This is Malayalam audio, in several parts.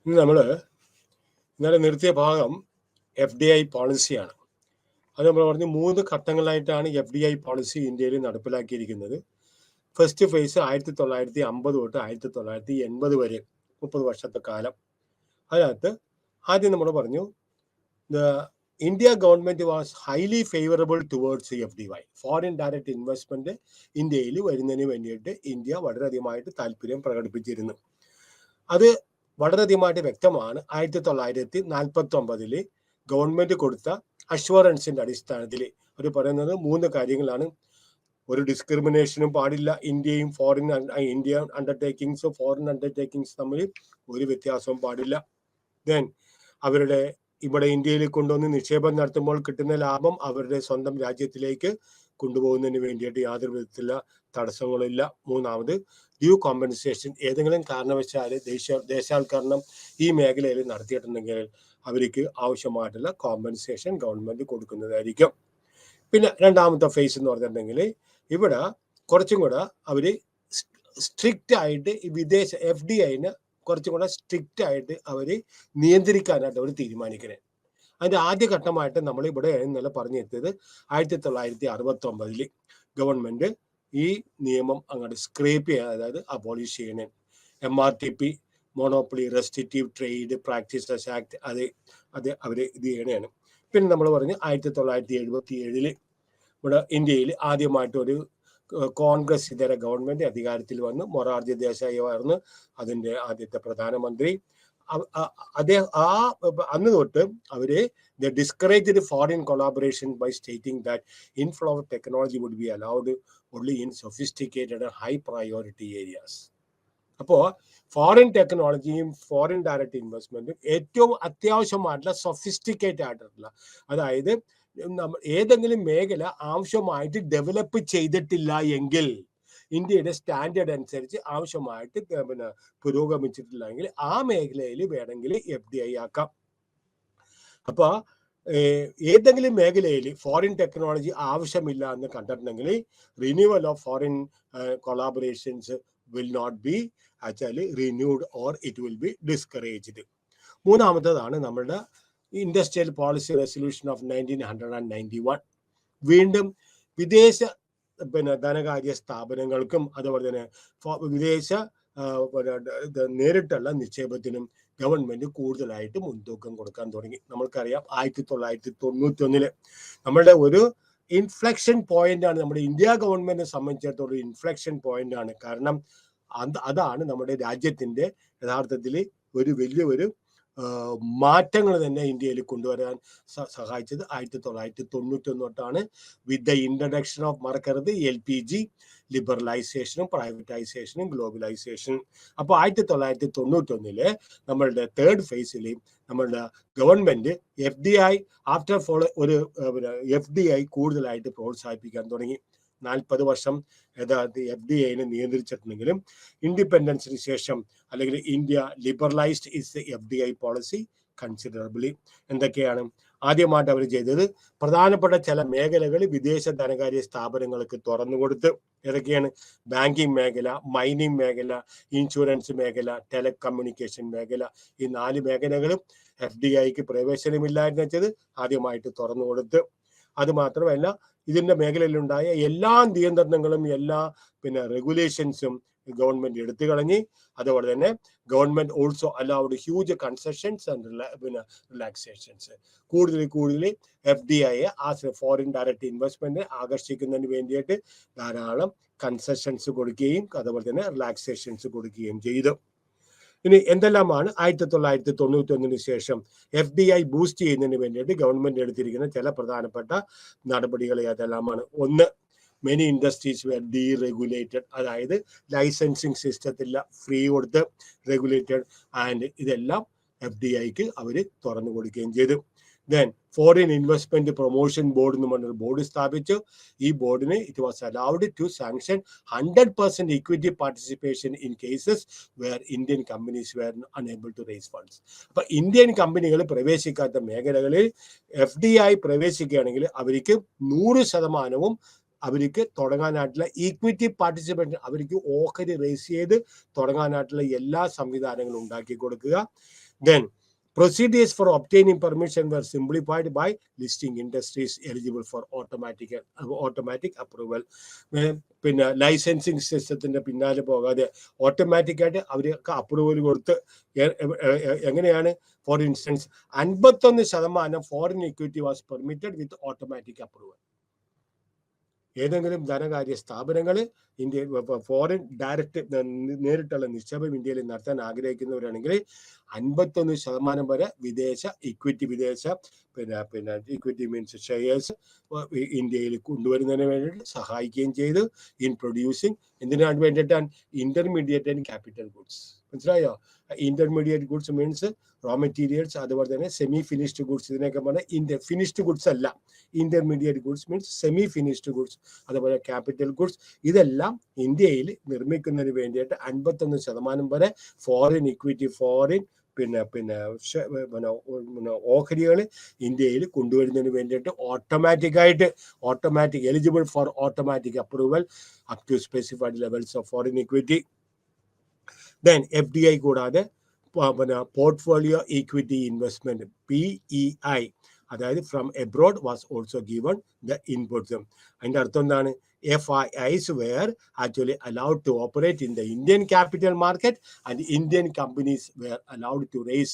ഇന്ന് നമ്മൾ ഇന്നലെ നിർത്തിയ ഭാഗം FDI പോളിസിയാണ്. അത് നമ്മൾ പറഞ്ഞു 3 ഘട്ടങ്ങളായിട്ടാണ് FDI പോളിസി ഇന്ത്യയിൽ നടപ്പിലാക്കിയിരിക്കുന്നത്. ഫസ്റ്റ് ഫേസ് 1950 തൊട്ട് 1980 വരെ 30 വർഷത്തെ കാലം. അതിനകത്ത് ആദ്യം നമ്മൾ പറഞ്ഞു India government was highly favourable towards FDI. Foreign direct investment ഇന്ത്യയിൽ വരുന്നതിന് വേണ്ടിയിട്ട് ഇന്ത്യ വളരെയധികമായിട്ട് താല്പര്യം പ്രകടിപ്പിച്ചിരുന്നു. അത് വളരെയധികമായിട്ട് വ്യക്തമാണ് 1949 ഗവൺമെന്റ് കൊടുത്ത അഷ്വറൻസിന്റെ അടിസ്ഥാനത്തിൽ. അവർ പറയുന്നത് 3 കാര്യങ്ങളാണ്. ഒരു ഡിസ്ക്രിമിനേഷനും പാടില്ല. ഇന്ത്യ അണ്ടർടേക്കിങ്സ് ഫോറിൻ അണ്ടർടേക്കിങ്സ് തമ്മിൽ ഒരു വ്യത്യാസവും പാടില്ല. ദെൻ അവരുടെ ഇവിടെ ഇന്ത്യയിൽ കൊണ്ടുവന്ന് നിക്ഷേപം നടത്തുമ്പോൾ കിട്ടുന്ന ലാഭം അവരുടെ സ്വന്തം രാജ്യത്തിലേക്ക് കൊണ്ടുപോകുന്നതിന് വേണ്ടിയിട്ട് യാതൊരു വിധത്തിലുള്ള തടസ്സങ്ങളില്ല. മൂന്നാമത് ഡ്യൂ കോമ്പൻസേഷൻ. ഏതെങ്കിലും കാരണവശാൽ ദേശാൽക്കരണം ഈ മേഖലയിൽ നടത്തിയിട്ടുണ്ടെങ്കിൽ അവർക്ക് ആവശ്യമായിട്ടുള്ള കോമ്പൻസേഷൻ ഗവൺമെന്റ് കൊടുക്കുന്നതായിരിക്കും. പിന്നെ രണ്ടാമത്തെ ഫേസ് എന്ന് പറഞ്ഞിട്ടുണ്ടെങ്കിൽ ഇവിടെ കുറച്ചും കൂടെ അവര് സ്ട്രിക്റ്റ് ആയിട്ട് വിദേശ FDIന് കുറച്ചും കൂടെ സ്ട്രിക്റ്റ് ആയിട്ട് അവര് നിയന്ത്രിക്കാനായിട്ട് അവർ തീരുമാനിക്കുന്നത്. അതിന്റെ ആദ്യ ഘട്ടമായിട്ട് നമ്മൾ ഇവിടെ ഇന്നലെ പറഞ്ഞെത്തിയത് 1969 ഗവൺമെന്റ് ഈ നിയമം അങ്ങോട്ട് സ്ക്രേപ്പ് ചെയ്യാൻ, അതായത് അബോളിഷ് ചെയ്യണേ. MRTP monopoly restrictive trade practices act അത് അവര് ഇത് ചെയ്യണതാണ്. പിന്നെ നമ്മൾ പറഞ്ഞു 1977 ഇവിടെ ഇന്ത്യയിൽ ആദ്യമായിട്ട് ഒരു കോൺഗ്രസ് ഇതര ഗവൺമെന്റ് അധികാരത്തിൽ വന്നു. മൊറാർജി ദേശായി ആയിരുന്നു അതിന്റെ ആദ്യത്തെ പ്രധാനമന്ത്രി. അന്ന് തൊട്ട് അവര് discouraged foreign collaboration by stating that inflow of technology would be allowed only in sophisticated and high priority areas. അപ്പോൾ ഫോറിൻ ടെക്നോളജിയും ഫോറിൻ ഡയറക്റ്റ് ഇൻവെസ്റ്റ്മെന്റും ഏറ്റവും അത്യാവശ്യമായിട്ടുള്ള സൊഫിസ്റ്റിക്കേറ്റ് ആയിട്ടുള്ള, അതായത് ഏതെങ്കിലും മേഖല ആവശ്യമായിട്ട് ഡെവലപ്പ് ചെയ്തിട്ടില്ല എങ്കിൽ ഇന്ത്യയുടെ സ്റ്റാൻഡേർഡ് അനുസരിച്ച് ആവശ്യമായിട്ട് പുരോഗമിച്ചിട്ടില്ല എങ്കിൽ ആ മേഖലയിൽ വേണമെങ്കിൽ FDI ആക്കാം. അപ്പൊ ഏതെങ്കിലും മേഖലയിൽ ഫോറിൻ ടെക്നോളജി ആവശ്യമില്ല എന്ന് കണ്ടിട്ടുണ്ടെങ്കിൽ renewal of foreign collaborations will not be actually renewed or it will be discouraged. മൂന്നാമത്തേതാണ് നമ്മളുടെ ഇൻഡസ്ട്രിയൽ പോളിസി റെസൊല്യൂഷൻ ഓഫ് 1991. വീണ്ടും വിദേശ ധനകാര്യ സ്ഥാപനങ്ങൾക്കും അതുപോലെ തന്നെ വിദേശ നേരിട്ടുള്ള നിക്ഷേപത്തിനും ഗവൺമെന്റ് കൂടുതലായിട്ട് മുൻതൂക്കം കൊടുക്കാൻ തുടങ്ങി. നമ്മൾക്കറിയാം 1991 നമ്മളുടെ ഒരു ഇൻഫ്ലക്ഷൻ പോയിന്റ് ആണ്. നമ്മുടെ ഇന്ത്യ ഗവൺമെന്റിനെ സംബന്ധിച്ചിടത്തോളം ഇൻഫ്ലക്ഷൻ പോയിന്റ് ആണ്. കാരണം അതാണ് നമ്മുടെ രാജ്യത്തിന്റെ യഥാർത്ഥത്തിൽ ഒരു വലിയൊരു മാറ്റങ്ങൾ തന്നെ ഇന്ത്യയിൽ കൊണ്ടുവരാൻ സഹായിച്ചത് 1991 തൊട്ടാണ്. വിത്ത് ദ ഇൻട്രഡക്ഷൻ ഓഫ് മറക്കരുത് LPG, ലിബറലൈസേഷനും പ്രൈവറ്റൈസേഷനും ഗ്ലോബലൈസേഷനും. അപ്പോൾ 1991 നമ്മളുടെ തേർഡ് ഫേസിൽ നമ്മളുടെ ഗവൺമെന്റ് FDI FDI കൂടുതലായിട്ട് പ്രോത്സാഹിപ്പിക്കാൻ തുടങ്ങി. 40 വർഷം യഥാർത്ഥ FDIനെ നിയന്ത്രിച്ചിട്ടുണ്ടെങ്കിലും ഇൻഡിപെൻഡൻസിന് ശേഷം അല്ലെങ്കിൽ India liberalised is FDI policy considerably. എന്തൊക്കെയാണ് ആദ്യമായിട്ട് അവർ ചെയ്തത്? പ്രധാനപ്പെട്ട ചില മേഖലകൾ വിദേശ ധനകാര്യ സ്ഥാപനങ്ങൾക്ക് തുറന്നുകൊടുത്ത്. ഏതൊക്കെയാണ്? ബാങ്കിങ് മേഖല, മൈനിങ് മേഖല, ഇൻഷുറൻസ് മേഖല, ടെലികമ്മ്യൂണിക്കേഷൻ മേഖല. ഈ 4 മേഖലകളും FDIക്ക് പ്രവേശനമില്ലായിരുന്നു വെച്ചത് ആദ്യമായിട്ട് തുറന്നുകൊടുത്ത്. അത് മാത്രമല്ല ഇതിന്റെ മേഖലയിലുണ്ടായ എല്ലാ നിയന്ത്രണങ്ങളും എല്ലാ റെഗുലേഷൻസും ഗവൺമെന്റ് എടുത്തു കളഞ്ഞ്. അതുപോലെ തന്നെ government also allowed huge concessions and relaxations. കൂടുതൽ FDI ഫോറിൻ ഡയറക്റ്റ് ഇൻവെസ്റ്റ്മെന്റ് ആകർഷിക്കുന്നതിന് വേണ്ടിയിട്ട് ധാരാളം കൺസെഷൻസ് കൊടുക്കുകയും അതുപോലെ തന്നെ റിലാക്സേഷൻസ് കൊടുക്കുകയും ചെയ്തു. ഇനി എന്തെല്ലാമാണ് 1991 ശേഷം FDI ബൂസ്റ്റ് ചെയ്യുന്നതിന് വേണ്ടിയിട്ട് ഗവൺമെന്റ് എടുത്തിരിക്കുന്ന ചില പ്രധാനപ്പെട്ട നടപടികൾ ഏതെല്ലാമാണ്? ഒന്ന്, മെനി ഇൻഡസ്ട്രീസ് വെർ ഡീറെഗുലേറ്റഡ്, അതായത് ലൈസൻസിങ് സിസ്റ്റത്തില്ല, ഫ്രീ കൊടുത്ത് റെഗുലേറ്റഡ് ആൻഡ് ഇതെല്ലാം FDIക്ക് അവർ തുറന്നു കൊടുക്കുകയും ചെയ്തു. Then foreign investment promotion board എന്ന് പറഞ്ഞൊരു ബോർഡ് സ്ഥാപിച്ചു. ഈ ബോർഡിന് it was allowed to sanction 100% equity participation in cases where Indian companies were unable to raise funds. അപ്പൊ ഇന്ത്യൻ കമ്പനികൾ പ്രവേശിക്കാത്ത മേഖലകളിൽ FDI പ്രവേശിക്കുകയാണെങ്കിൽ അവർക്ക് 100% അവർക്ക് തുടങ്ങാനായിട്ടുള്ള ഈക്വിറ്റി പാർട്ടിസിപ്പേഷൻ, അവർക്ക് ഓഹരി റേസ് ചെയ്ത് തുടങ്ങാനായിട്ടുള്ള എല്ലാ സംവിധാനങ്ങളും ഉണ്ടാക്കി കൊടുക്കുക. Then procedures for obtaining permission were simplified by listing industries eligible for automatic approval. പിന്നെ ലൈസൻസിങ് സിസ്റ്റത്തിന്റെ പിന്നാലെ പോകാതെ ഓട്ടോമാറ്റിക്കായിട്ട് അവർക്ക് അപ്രൂവൽ കൊടുത്ത് എങ്ങനെയാണ്, for instance 51% foreign equity was permitted with automatic approval. ഏതെങ്കിലും ധനകാര്യ സ്ഥാപനങ്ങൾ ഇന്ത്യ ഫോറിൻ ഡയറക്റ്റ് നേരിട്ടുള്ള നിക്ഷേപം ഇന്ത്യയിൽ നടത്താൻ ആഗ്രഹിക്കുന്നവരാണെങ്കിൽ 51% വരെ വിദേശ ഇക്വിറ്റി, പിന്നെ ഇക്വിറ്റി മീൻസ് ഷെയർസ് ഇന്ത്യയിൽ കൊണ്ടുവരുന്നതിന് വേണ്ടിയിട്ട് സഹായിക്കുകയും ചെയ്തു. ഇൻ പ്രൊഡ്യൂസിങ് എന്തിനാണ് വേണ്ടിയിട്ടാണ്, ഇന്റർമീഡിയറ്റ് ആൻഡ് ക്യാപിറ്റൽ ഗുഡ്സ്. മനസ്സിലായോ? Intermediate goods means raw materials, അതുപോലെ തന്നെ സെമി ഫിനിഷ്ഡ് ഗുഡ്സ്. ഇതിനൊക്കെ പറഞ്ഞാൽ ഫിനിഷ്ഡ് ഗുഡ്സ് അല്ല. Intermediate goods means semi finished goods, അതുപോലെ ക്യാപിറ്റൽ ഗുഡ്സ്. ഇതെല്ലാം ഇന്ത്യയിൽ നിർമ്മിക്കുന്നതിന് വേണ്ടിയിട്ട് 51% വരെ ഫോറിൻ ഇക്വിറ്റി, ഫോറിൻ പിന്നെ ഓഹരികൾ ഇന്ത്യയിൽ കൊണ്ടുവരുന്നതിന് വേണ്ടിയിട്ട് automatic eligible for automatic approval up to specified levels of foreign equity. Then FDI കൂടാതെ പോർട്ട്ഫോളിയോ ഇക്വിറ്റി ഇൻവെസ്റ്റ്മെന്റ് PEI, അതായത് from abroad was also given the inputs. അതിന്റെ അർത്ഥം എന്താണ്? FIIs were actually allowed to operate in the Indian capital market, and Indian companies were allowed to raise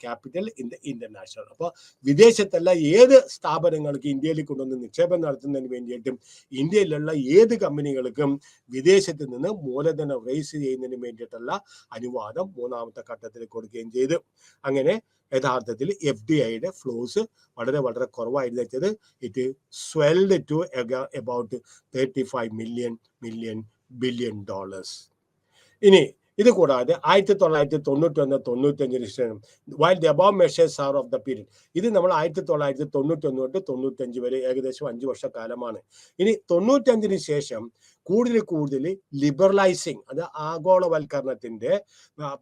capital in the international. അപ്പോൾ വിദേശത്തുള്ള ഏത് സ്ഥാപനങ്ങൾക്ക് ഇന്ത്യയിൽ കൊണ്ടുവന്ന് നിക്ഷേപം നടത്തുന്നതിന് വേണ്ടിയിട്ടും ഇന്ത്യയിലുള്ള ഏത് കമ്പനികൾക്കും വിദേശത്ത് നിന്ന് മൂലധനം റേസ് ചെയ്യുന്നതിന് വേണ്ടിയിട്ടുള്ള അനുവാദം മൂന്നാമത്തെ ഘട്ടത്തിൽ കൊടുക്കുകയും ചെയ്തു. അങ്ങനെ യഥാർത്ഥത്തിൽ FDIയുടെ ഫ്ലോസ് വളരെ കുറവായിരുന്നു വെച്ചത്. It swelled to about $35 billion. ഇനി ഇത് കൂടാതെ 1991-95 ശേഷം while the above measures are of the period, ഇത് നമ്മൾ 1991 തൊട്ട് 95 വരെ ഏകദേശം 5 വർഷക്കാലമാണ്. ഇനി 95 ശേഷം കൂടുതൽ ലിബറലൈസിങ്, അത് ആഗോളവൽക്കരണത്തിന്റെ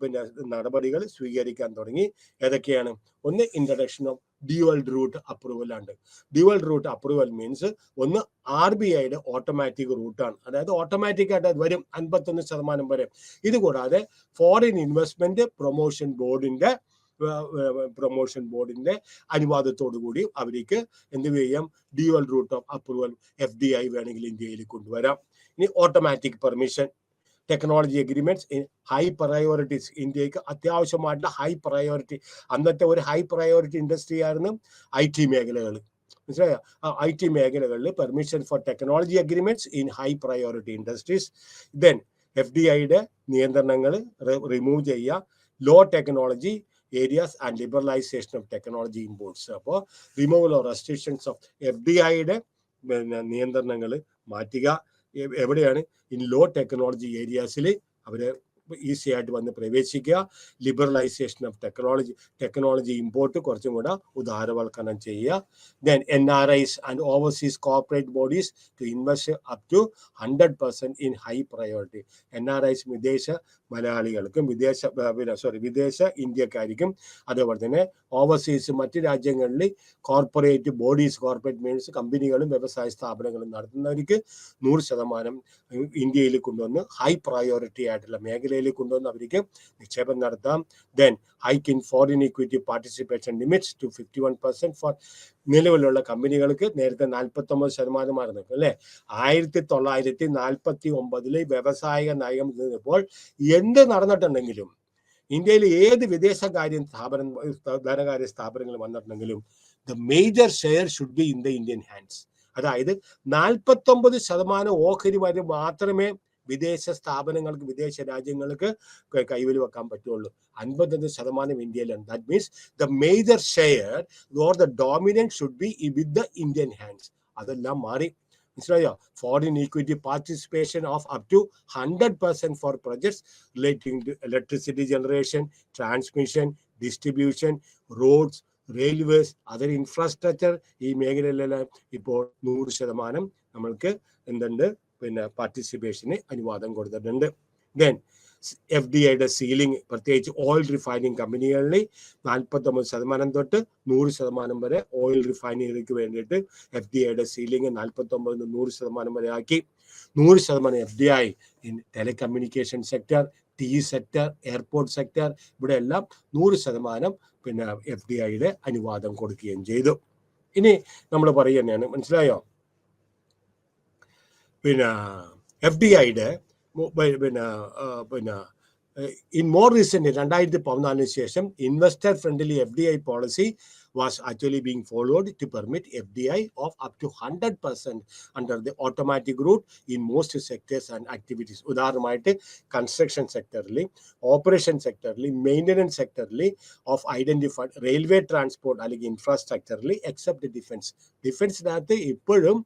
പിന്നെ നടപടികൾ സ്വീകരിക്കാൻ തുടങ്ങി. ഏതൊക്കെയാണ്? ഒന്ന്, introduction of dual route approval ആണ്. ഡ്യുവൽ റൂട്ട് അപ്രൂവൽ മീൻസ് ഒന്ന് RBIയുടെ ഓട്ടോമാറ്റിക് റൂട്ടാണ്, അതായത് ഓട്ടോമാറ്റിക് ആയിട്ട് അത് വരും 51% വരെ. ഇത് കൂടാതെ ഫോറിൻ ഇൻവെസ്റ്റ്മെന്റ് പ്രൊമോഷൻ ബോർഡിന്റെ അനുവാദത്തോടു കൂടി അവർക്ക് എന്ത് ചെയ്യാം? Dual route of approval FDI വേണമെങ്കിൽ ഇന്ത്യയിൽ കൊണ്ടുവരാം. ഇനി automatic permission, technology agreements in high priorities. ഇന്ത്യക്ക് അത്യാവശ്യമായിട്ടുള്ള ഹൈ പ്രയോറിറ്റി, അന്നത്തെ ഒരു ഹൈ പ്രയോറിറ്റി ഇൻഡസ്ട്രി ആയിരുന്നു IT മേഖലകൾ. മനസ്സിലായോ? IT മേഖലകളിൽ permission for technology agreements in high priority industries. Then FDIയുടെ നിയന്ത്രണങ്ങൾ റിമൂവ് ചെയ്യുക. Low technology areas and liberalization of technology imports. അപ്പോൾ റിമൂവൽ ഓഫ് റെസ്ട്രിക്ഷൻസ് ഓഫ് FDIയുടെ നിയന്ത്രണങ്ങൾ മാറ്റുക. എവിടെയാണ്? ഇൻ ലോ ടെക്നോളജി ഏരിയാസിൽ അവര് ഈസി ആയിട്ട് വന്ന് പ്രവേശിക്കുക. ലിബറലൈസേഷൻ ഓഫ് ടെക്നോളജി ഇമ്പോർട്ട് കുറച്ചും കൂടെ ഉദാരവൽക്കരണം ചെയ്യുക. Then NRIs and overseas corporate bodies to invest up to 100% in high priority. NRIs വിദേശ മലയാളികൾക്കും വിദേശ ഇന്ത്യക്കാർക്കും, അതേപോലെ തന്നെ ഓവർസീസ് മറ്റ് രാജ്യങ്ങളിൽ കോർപ്പറേറ്റ് ബോഡീസ്, കോർപ്പറേറ്റ് മീൻസ് കമ്പനികളും വ്യവസായ സ്ഥാപനങ്ങളും നടത്തുന്നവർക്ക് 100% ഇന്ത്യയിൽ കൊണ്ടുവന്ന് ഹൈ പ്രയോറിറ്റി ആയിട്ടുള്ള മേഖലയിൽ കൊണ്ടുവന്ന് അവർക്ക് നിക്ഷേപം നടത്താം. Then hike in foreign equity participation limits to 51% for നിലവിലുള്ള കമ്പനികൾക്ക്. നേരത്തെ 49% അല്ലെ? 1949 വ്യവസായിക നയം ഇപ്പോൾ എന്ത് നടന്നിട്ടുണ്ടെങ്കിലും ഇന്ത്യയിൽ ഏത് ധനകാര്യ സ്ഥാപനങ്ങൾ വന്നിട്ടുണ്ടെങ്കിലും the major share should be in the Indian hands. അതായത് 49% ഓഹരി വരെ മാത്രമേ വിദേശ സ്ഥാപനങ്ങൾക്ക്, വിദേശ രാജ്യങ്ങൾക്ക് കൈവൽ വെക്കാൻ പറ്റുള്ളൂ. 51% ഇന്ത്യയിലാണ്. That means the major share or the dominant should be with the Indian hands. അതെല്ലാം മാറി. മനസ്സിലായോ? Foreign equity participation of up to 100% for projects relating to electricity generation, transmission, distribution, roads, railways, other infrastructure. ഈ മേഖലയിലെല്ലാം ഇപ്പോൾ 100% നമ്മൾക്ക് എന്തുണ്ട്? പിന്നെ പാർട്ടിസിപ്പേഷന് അനുവാദം കൊടുത്തിട്ടുണ്ട്. ദെൻ FDIയുടെ സീലിംഗ്, പ്രത്യേകിച്ച് ഓയിൽ റിഫൈനിങ് കമ്പനികളിൽ 49% തൊട്ട് 100% വരെ ഓയിൽ റിഫൈനറിക്ക് വേണ്ടിയിട്ട് FDIയുടെ സീലിംഗ് 49-100% വരെ ആക്കി. 100% FDI in telecommunication sector, tea sector, airport sector, ഇവിടെ എല്ലാം 100% പിന്നെ FDIയുടെ അനുവാദം കൊടുക്കുകയും ചെയ്തു. ഇനി നമ്മൾ പറയുകയാണ്, മനസ്സിലായോ? പിന്നെ FDIയുടെ പിന്നെ in more recently 2014 ശേഷം investor friendly FDI policy was actually being followed to permit FDI of up to 100% under the automatic route in most sectors and activities. ഉദാഹരണമായിട്ട് കൺസ്ട്രക്ഷൻ സെക്ടറിൽ, ഓപ്പറേഷൻ സെക്ടറിൽ, മെയിൻ്റനൻസ് സെക്ടറിൽ ഓഫ് ഐഡന്റിഫൈഡ് റെയിൽവേ ട്രാൻസ്പോർട്ട് അല്ലെങ്കിൽ ഇൻഫ്രാസ്ട്രക്ചറിൽ എക്സെപ്റ്റ് ഡിഫൻസിനകത്ത് ഇപ്പോഴും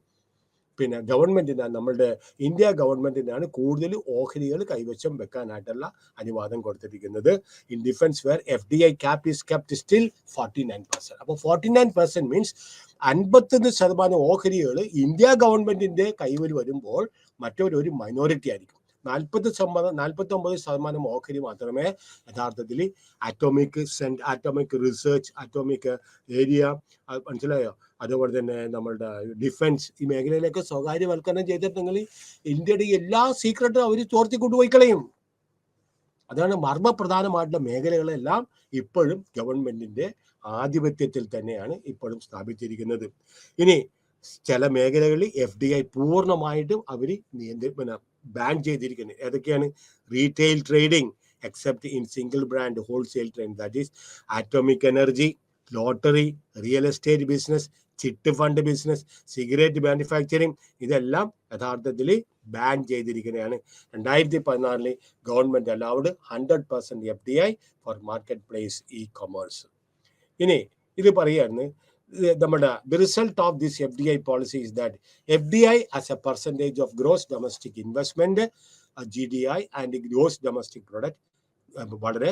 പിന്നെ ഗവൺമെന്റിനാണ്, നമ്മളുടെ ഇന്ത്യ ഗവൺമെന്റിനാണ് കൂടുതൽ ഓഹരികൾ കൈവശം വെക്കാനായിട്ടുള്ള അനുവാദം കൊടുത്തിരിക്കുന്നത്. In defence where FDI cap is kept still 49%. അപ്പോൾ 49% മീൻസ് 51% ഓഹരികൾ ഇന്ത്യ ഗവൺമെന്റിന്റെ കൈവൽ വരുമ്പോൾ മറ്റൊരു മൈനോറിറ്റി ആയിരിക്കും. 49% ഓഹരി മാത്രമേ യഥാർത്ഥത്തിൽ ആറ്റോമിക് റിസർച്ച്, ആറ്റോമിക് ഏരിയ, മനസ്സിലായോ, അതുപോലെ തന്നെ നമ്മളുടെ ഡിഫൻസ്, ഈ മേഖലയിലൊക്കെ സ്വകാര്യവൽക്കരണം ചെയ്തിട്ടുണ്ടെങ്കിൽ ഇന്ത്യയുടെ എല്ലാ സീക്രട്ടും അവർ ചോർത്തി കൊണ്ടുപോയി കളയും. അതാണ് മർമ്മപ്രധാനമായിട്ടുള്ള മേഖലകളെല്ലാം ഇപ്പോഴും ഗവൺമെന്റിന്റെ ആധിപത്യത്തിൽ തന്നെയാണ് ഇപ്പോഴും സ്ഥാപിച്ചിരിക്കുന്നത്. ഇനി ചില മേഖലകളിൽ FDI പൂർണ്ണമായിട്ടും അവർ ബാൻ ചെയ്തിരിക്കുന്നത്. ഏതൊക്കെയാണ്? Retail trading except in single brand wholesale trade, that is atomic energy, lottery, real estate business, chit fund business, cigarette manufacturing, ഇതെല്ലാം യഥാർത്ഥത്തിൽ ബാൻ ചെയ്തിരിക്കുന്നതാണ്. 2016 government allowed 100% FDI for market place e-commerce. ഇനി ഇത് പറയുകയാണ്, the result of this FDI policy is that FDI as a percentage of gross domestic investment, GDI and gross domestic product വളരെ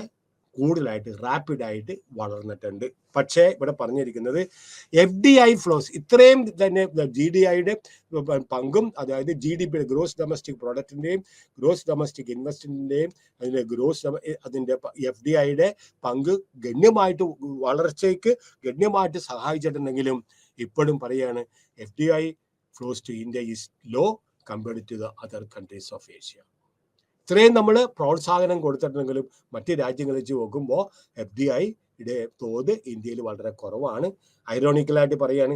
കൂടുതലായിട്ട് റാപ്പിഡായിട്ട് വളർന്നിട്ടുണ്ട്. പക്ഷേ ഇവിടെ പറഞ്ഞിരിക്കുന്നത് FDI ഫ്ലോസ് ഇത്രയും തന്നെ GDIയുടെ പങ്കും, അതായത് GDP ഗ്രോസ് ഡൊമസ്റ്റിക് പ്രൊഡക്റ്റിന്റെയും ഗ്രോസ് ഡൊമസ്റ്റിക് ഇൻവെസ്റ്റ്മെന്റിന്റെയും അതിന്റെ FDIയുടെ പങ്ക് ഗണ്യമായിട്ട് വളർച്ചയ്ക്ക് ഗണ്യമായിട്ട് സഹായിച്ചിട്ടുണ്ടെങ്കിലും ഇപ്പോഴും പറയാണ് FDI flows to India is low compared to the other countries of Asia. ഇത്രയും നമ്മൾ പ്രോത്സാഹനം കൊടുത്തിട്ടുണ്ടെങ്കിലും മറ്റ് രാജ്യങ്ങൾ വെച്ച് നോക്കുമ്പോൾ FDIയുടെ തോത് ഇന്ത്യയിൽ വളരെ കുറവാണ്. ഐറോണിക്കലായിട്ട് പറയാണ്,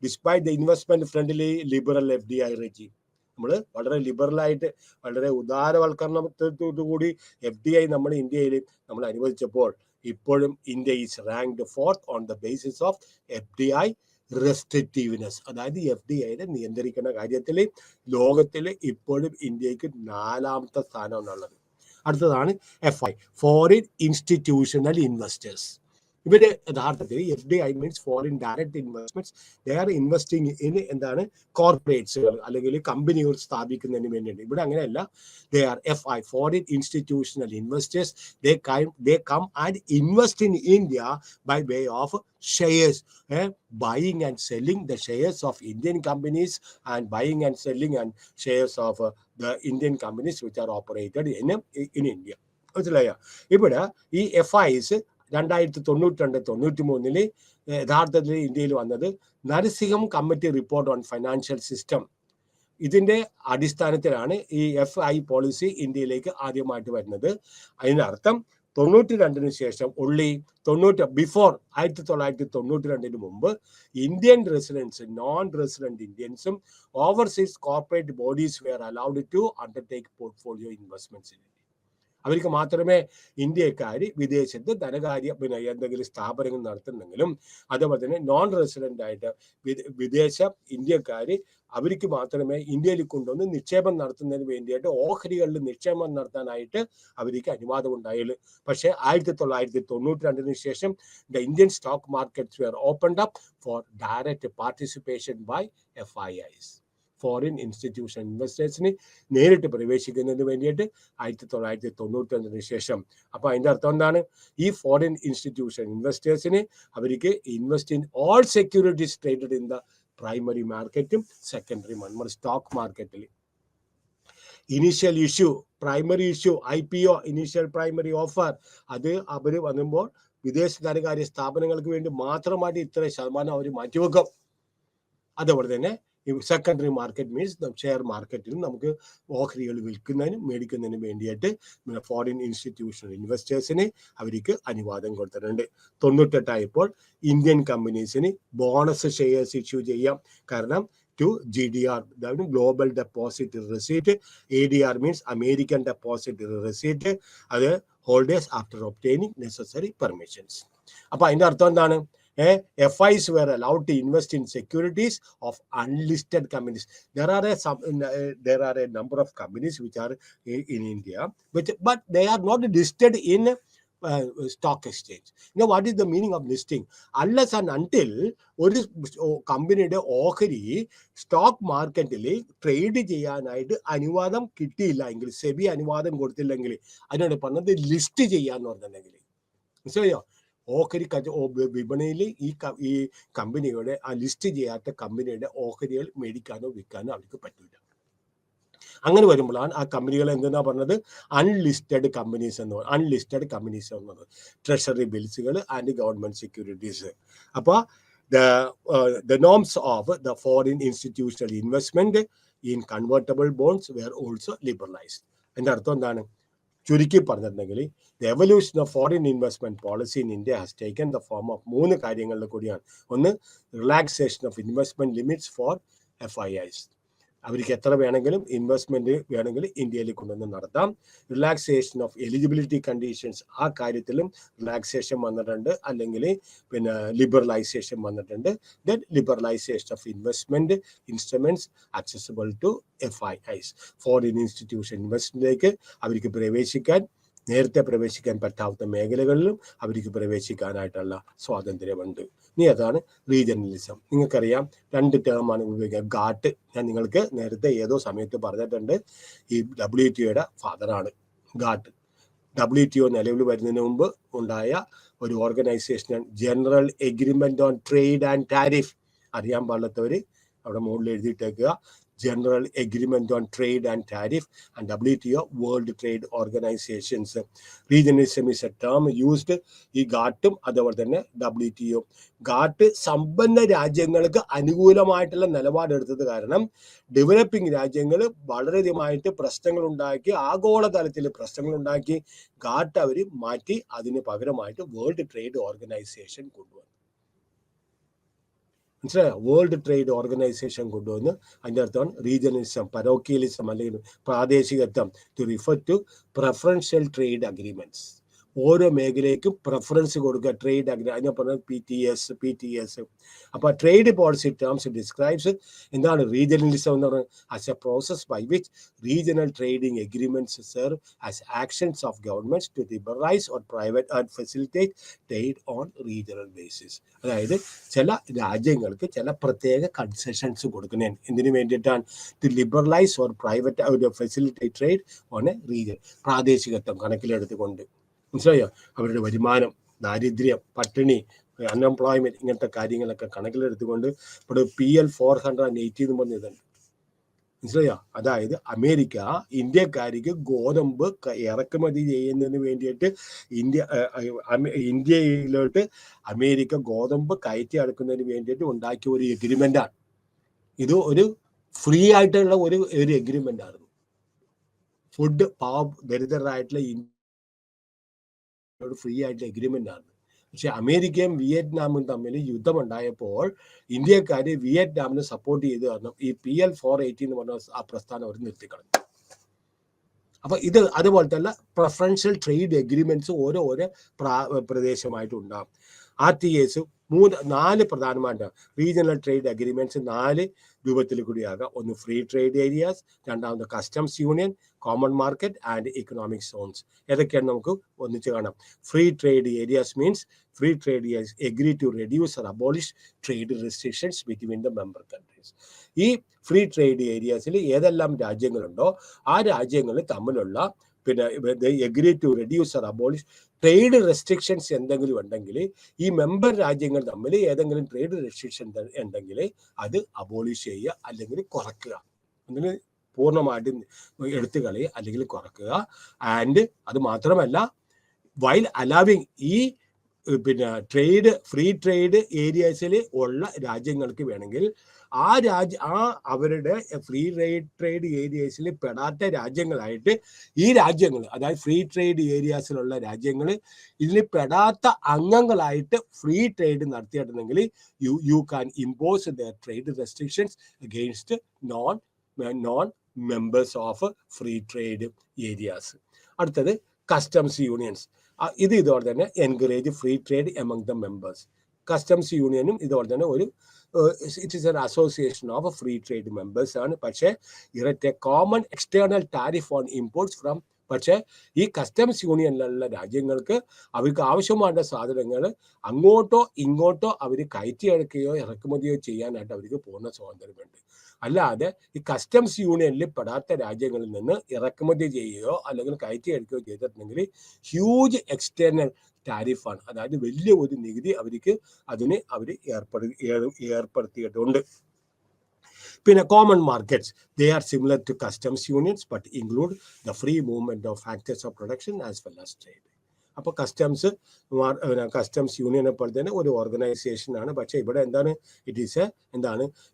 despite the investment friendly liberal FDI regime, നമ്മൾ വളരെ ലിബറലായിട്ട് വളരെ ഉദാരവൽക്കരണത്തോടുകൂടി FDI നമ്മൾ ഇന്ത്യയിൽ നമ്മൾ അനുവദിച്ചപ്പോൾ ഇപ്പോഴും India is ranked 4th on the basis of FDI റെസ്ട്രിക്റ്റീവ്നെസ്, അതായത് FDIയുടെ നിയന്ത്രിക്കുന്ന കാര്യത്തിൽ ലോകത്തിൽ ഇപ്പോഴും ഇന്ത്യക്ക് 4ാമത്തെ സ്ഥാനമാണുള്ളത്. അടുത്തതാണ് FI, ഫോറിൻ ഇൻസ്റ്റിറ്റ്യൂഷണൽ ഇൻവെസ്റ്റേഴ്സ്. ഇവര് യഥാർത്ഥത്തിൽ FDI means foreign direct investments, they are investing in എന്താണ് കോർപ്പറേറ്റ്സുകൾ അല്ലെങ്കിൽ കമ്പനികൾ സ്ഥാപിക്കുന്നതിന് വേണ്ടിയിട്ട്. ഇവിടെ അങ്ങനെയല്ല, they are FI, foreign institutional investors. They come and invest in India by way of shares, buying and selling the shares of Indian companies and buying and selling and shares of the Indian companies which are operated in India. മനസ്സിലായോ? ഇവിടെ ഈ FIs 1992-93 യഥാർത്ഥത്തിൽ ഇന്ത്യയിൽ വന്നത് Narasimham committee report on financial system. ഇതിന്റെ അടിസ്ഥാനത്തിലാണ് ഈ FI പോളിസി ഇന്ത്യയിലേക്ക് ആദ്യമായിട്ട് വരുന്നത്. അതിന്റെ അർത്ഥം 92 ശേഷം ബിഫോർ 1992 മുമ്പ് ഇന്ത്യൻ റെസിഡൻസ്, നോൺ റെസിഡന്റ് ഇന്ത്യൻസും overseas corporate bodies were allowed to undertake portfolio investments in India. അവർക്ക് മാത്രമേ ഇന്ത്യക്കാർ വിദേശത്ത് ധനകാര്യ എന്തെങ്കിലും സ്ഥാപനങ്ങൾ നടത്തുന്നെങ്കിലും, അതുപോലെ തന്നെ നോൺ റെസിഡന്റ് ആയിട്ട് വിദേശ ഇന്ത്യക്കാർ അവർക്ക് മാത്രമേ ഇന്ത്യയിൽ കൊണ്ടുവന്ന് നിക്ഷേപം നടത്തുന്നതിന് വേണ്ടിയിട്ട് ഓഹരികളിൽ നിക്ഷേപം നടത്താനായിട്ട് അവർക്ക് അനുവാദം ഉണ്ടായുള്ളൂ. പക്ഷേ 1992 ശേഷം the Indian stock markets were opened up for direct participation by FIIs, foreign institution ഇൻവെസ്റ്റേഴ്സിന് നേരിട്ട് പ്രവേശിക്കുന്നതിന് വേണ്ടിയിട്ട് 1992 ശേഷം. അപ്പോൾ അതിൻ്റെ അർത്ഥം എന്താണ്? ഈ ഫോറിൻ ഇൻസ്റ്റിറ്റ്യൂഷൻ ഇൻവെസ്റ്റേഴ്സിന് അവർക്ക് invest in all securities traded in the primary മാർക്കറ്റും സെക്കൻഡറി നമ്മൾ സ്റ്റോക്ക് മാർക്കറ്റിൽ. Initial issue, primary issue, IPO, initial primary offer, അത് അവർ വന്നുമ്പോൾ വിദേശ ധനകാര്യ സ്ഥാപനങ്ങൾക്ക് വേണ്ടി മാത്രമായിട്ട് ഇത്ര ശതമാനം അവർ മാറ്റിവെക്കും. അതുപോലെ തന്നെ സെക്കൻഡറി മാർക്കറ്റ് മീൻസ് ഷെയർ മാർക്കറ്റിലും നമുക്ക് ഓഹരികൾ വിൽക്കുന്നതിനും മേടിക്കുന്നതിനും വേണ്ടിയിട്ട് ഫോറിൻ ഇൻസ്റ്റിറ്റ്യൂഷണൽ ഇൻവെസ്റ്റേഴ്സിന് അവർക്ക് അനുവാദം കൊടുത്തിട്ടുണ്ട്. 98 ഇന്ത്യൻ കമ്പനീസിന് ബോണസ് ഷെയർസ് ഇഷ്യൂ ചെയ്യാം. കാരണം to GDR, Global Depository Receipt. ADR means American Depository Receipt. Other holders after obtaining necessary permissions. അപ്പോൾ അതിൻ്റെ അർത്ഥം എന്താണ്? FIs were allowed to invest in securities of unlisted companies. There are a number of companies which are in India, but they are not listed in stock exchange. What is the meaning of listing? Unless and until ഒരു കമ്പനിയുടെ ഓഹരി സ്റ്റോക്ക് മാർക്കറ്റിൽ ട്രേഡ് ചെയ്യാനായിട്ട് അനുവാദം കിട്ടിയില്ല എങ്കിൽ, സെബി അനുവാദം കൊടുത്തില്ലെങ്കിൽ, അതിനോട് പറഞ്ഞത് ലിസ്റ്റ് ചെയ്യാന്ന് പറഞ്ഞിട്ടുണ്ടെങ്കിൽ, മനസ്സിലായോ? ഓഹരി വിപണിയിൽ ഈ കമ്പനിയുടെ ആ ലിസ്റ്റ് ചെയ്യാത്ത കമ്പനിയുടെ ഓഹരികൾ മേടിക്കാനോ വിൽക്കാനോ അവർക്ക് പറ്റില്ല. അങ്ങനെ വരുമ്പോഴാണ് ആ കമ്പനികൾ എന്തെന്നാ പറഞ്ഞത്? അൺലിസ്റ്റഡ് കമ്പനീസ് എന്നത് ട്രഷറി ബിൽസുകൾ ആൻഡ് ഗവൺമെന്റ് സെക്യൂരിറ്റീസ്. അപ്പോൾ the norms of the foreign institutional investment in convertible bonds were also liberalized. അതിന്റെ അർത്ഥം എന്താണ്? ചുരുക്കി പറഞ്ഞിട്ടുണ്ടെങ്കിൽ the evolution of foreign investment policy in India has taken the form of 3 കാര്യങ്ങളിൽ കൂടിയാണ്. ഒന്ന്, relaxation of investment limits for FIIs. അവർക്ക് എത്ര വേണമെങ്കിലും ഇൻവെസ്റ്റ്മെന്റ് വേണമെങ്കിൽ ഇന്ത്യയിൽ കൊണ്ടുവന്ന് നടത്താം. റിലാക്സേഷൻ ഓഫ് എലിജിബിലിറ്റി കണ്ടീഷൻസ്, ആ കാര്യത്തിലും റിലാക്സേഷൻ വന്നിട്ടുണ്ട്, അല്ലെങ്കിൽ പിന്നെ ലിബറലൈസേഷൻ വന്നിട്ടുണ്ട്. Then liberalization of investment instruments accessible to FIIs. Foreign institution ഇൻവെസ്റ്റ്മെന്റിലേക്ക് അവർക്ക് നേരത്തെ പ്രവേശിക്കാൻ പറ്റാത്ത മേഖലകളിലും അവർക്ക് പ്രവേശിക്കാനായിട്ടുള്ള സ്വാതന്ത്ര്യമുണ്ട്. ഇനി അതാണ് റീജിയണലിസം. നിങ്ങൾക്കറിയാം 2 ടേമാണ് ഉപയോഗിക്കുക. ഗാട്ട് ഞാൻ നിങ്ങൾക്ക് നേരത്തെ ഏതോ സമയത്ത് പറഞ്ഞിട്ടുണ്ട്. ഈ WTOയുടെ ഫാദറാണ് ഗാട്ട്. WTO നിലവിൽ വരുന്നതിന് മുമ്പ് ഉണ്ടായ ഒരു ഓർഗനൈസേഷനാണ് general agreement on trade and tariff. അറിയാൻ പാടില്ലാത്തവർ അവിടെ മുകളിൽ എഴുതിയിട്ടേക്കുക. General Agreement on Trade and Tariff, and WTO, World Trade Organizations. Regionalism is a term used ഈ ഗാട്ടും അതുപോലെ തന്നെ WTO. ഗാട്ട് സമ്പന്ന രാജ്യങ്ങൾക്ക് അനുകൂലമായിട്ടുള്ള നിലപാടെടുത്തത് കാരണം ഡെവലപ്പിംഗ് രാജ്യങ്ങൾ വളരെയധികമായിട്ട് പ്രശ്നങ്ങൾ ഉണ്ടാക്കി, ആഗോളതലത്തിൽ പ്രശ്നങ്ങൾ ഉണ്ടാക്കി. ഗാട്ട് അവർ മാറ്റി അതിന് പകരമായിട്ട് വേൾഡ് ട്രേഡ് ഓർഗനൈസേഷൻ കൊണ്ടുവന്നു. മനസ്സിലായോ? വേൾഡ് ട്രേഡ് ഓർഗനൈസേഷൻ കൊണ്ടുവന്ന് അതിൻ്റെ അർത്ഥമാണ് റീജിയണലിസം, പരോക്കിയലിസം അല്ലെങ്കിൽ പ്രാദേശികത്വം. To refer to preferential trade agreements. ഓരോ മേഖലയ്ക്കും പ്രിഫറൻസ് കൊടുക്കുക. ട്രേഡ് അഗ്രി അതിനെ പറഞ്ഞത് PTS. അപ്പോൾ ട്രേഡ് പോളിസി ടേംസ് ഡിസ്ക്രൈബ്സ് എന്താണ് റീജിയണലിസം എന്ന് പറയുന്നത്? As a process by which regional trading agreements serve as actions of governments to liberalize or private and facilitate trade on regional basis. അതായത് ചില രാജ്യങ്ങൾക്ക് ചില പ്രത്യേക കൺസെഷൻസ് കൊടുക്കുന്നതിന് എന്തിനു വേണ്ടിയിട്ടാണ്? To liberalize or private facilitate trade on a region. പ്രാദേശികത്വം കണക്കിലെടുത്തുകൊണ്ട്, മനസ്സിലായോ? അവരുടെ വരുമാനം, ദാരിദ്ര്യം, പട്ടിണി, അൺഎംപ്ലോയ്മെന്റ്, ഇങ്ങനത്തെ കാര്യങ്ങളൊക്കെ കണക്കിലെടുത്തുകൊണ്ട് ഇവിടെ PL 480 എന്ന് പറഞ്ഞതുണ്ട്. മനസ്സിലായോ? അതായത് അമേരിക്ക ഇന്ത്യക്കാർക്ക് ഗോതമ്പ് ഇറക്കുമതി ചെയ്യുന്നതിന് വേണ്ടിയിട്ട് ഇന്ത്യയിലോട്ട് അമേരിക്ക ഗോതമ്പ് കയറ്റി അടക്കുന്നതിന് വേണ്ടിയിട്ട് ഉണ്ടാക്കിയ ഒരു എഗ്രിമെന്റാണ് ഇത്. ഒരു ഫ്രീ ആയിട്ടുള്ള ഒരു എഗ്രിമെന്റ് ആയിരുന്നു. ഫുഡ് ദരിദ്രരായിട്ടുള്ള ഫ്രീ ആയിട്ടുള്ള എഗ്രിമെന്റ് ആണ്. പക്ഷെ അമേരിക്കയും വിയറ്റ്നാമും തമ്മിൽ യുദ്ധമുണ്ടായപ്പോൾ ഇന്ത്യക്കാര് വിയറ്റ്നാമിനെ സപ്പോർട്ട് ചെയ്ത് കാരണം ഈ PL 480 എന്ന് പറഞ്ഞ ആ പ്രസ്ഥാനം അവർ നിർത്തിക്കളഞ്ഞു. അപ്പൊ ഇത് അതുപോലത്തെ പ്രിഫറൻഷ്യൽ ട്രേഡ് എഗ്രിമെന്റ്സ് ഓരോ പ്രദേശമായിട്ട് ഉണ്ടാകും. RTS 4 പ്രധാനമായിട്ട് റീജിയണൽ ട്രേഡ് അഗ്രിമെന്റ്സ് 4 രൂപത്തിൽ കൂടിയാകാം. ഒന്ന് ഫ്രീ ട്രേഡ് ഏരിയാസ്, രണ്ടാമത് customs union, common market and economic zones. ഏതൊക്കെയാണ് നമുക്ക് ഒന്നിച്ച് കാണാം. Free trade areas means free trade areas agree to reduce or abolish trade restrictions between the member countries. ഈ ഫ്രീ ട്രേഡ് ഏരിയാസിൽ ഏതെല്ലാം രാജ്യങ്ങളുണ്ടോ ആ രാജ്യങ്ങൾ തമ്മിലുള്ള agree to reduce or abolish trade restrictions എന്തെങ്കിലും ഉണ്ടെങ്കിൽ ഈ മെമ്പർ രാജ്യങ്ങൾ തമ്മിൽ ഏതെങ്കിലും ട്രേഡ് റെസ്ട്രിക്ഷൻ ഉണ്ടെങ്കിൽ അത് അബോളിഷ് ചെയ്യുക അല്ലെങ്കിൽ കുറയ്ക്കുക. അതിന് പൂർണ്ണമായിട്ടും എടുത്തു കളയുക അല്ലെങ്കിൽ കുറയ്ക്കുക. ആൻഡ് അത് മാത്രമല്ല, വൈൽ അലാവിങ് ഈ ഫ്രീ ട്രേഡ് ഏരിയാസിൽ ഉള്ള രാജ്യങ്ങൾക്ക് വേണമെങ്കിൽ അവരുടെ ഫ്രീ ട്രേഡ് ഏരിയസിൽ പെടാത്ത രാജ്യങ്ങളായിട്ട് ഈ രാജ്യങ്ങൾ, അതായത് ഫ്രീ ട്രേഡ് ഏരിയാസിലുള്ള രാജ്യങ്ങൾ ഇതിൽ പെടാത്ത അംഗങ്ങളായിട്ട് ഫ്രീ ട്രേഡ് നടത്തിയിട്ടുണ്ടെങ്കിൽ you can impose the trade restrictions against non members of free trade areas. അടുത്തത് കസ്റ്റംസ് യൂണിയൻസ്. ഇതോടെ തന്നെ encourage free trade among the members. Customs യൂണിയനും ഇതോടെ തന്നെ ഒരു it is an association of free trade members ആണ്. പക്ഷേ erect a common external tariff on imports from, പക്ഷേ ഈ കസ്റ്റംസ് യൂണിയനിലുള്ള രാജ്യങ്ങൾക്ക് അവർക്ക് ആവശ്യമായ സാധനങ്ങൾ അങ്ങോട്ടോ ഇങ്ങോട്ടോ അവർ കയറ്റിയെടുക്കുകയോ ഇറക്കുമതിയോ ചെയ്യാനായിട്ട് അവർക്ക് പൂർണ്ണ സ്വാതന്ത്ര്യമുണ്ട്. അല്ലാതെ ഈ കസ്റ്റംസ് യൂണിയനിൽ പെടാത്ത രാജ്യങ്ങളിൽ നിന്ന് ഇറക്കുമതി ചെയ്യുകയോ അല്ലെങ്കിൽ കയറ്റിയെടുക്കുകയോ ചെയ്തിട്ടുണ്ടെങ്കിൽ ഹ്യൂജ് എക്സ്റ്റേണൽ ടാരിഫാണ്, അതായത് വലിയ ഒരു നികുതി അതിന് അവർ ഏർപ്പെടുത്തിയിട്ടുണ്ട്. പിന്നെ common markets, they are similar to customs unions but include the free movement of factors of production as well as trade. അപ്പോൾ കസ്റ്റംസ് യൂണിയനെ പോലെ തന്നെ ഒരു ഓർഗനൈസേഷൻ ആണ്. പക്ഷേ ഇവിടെ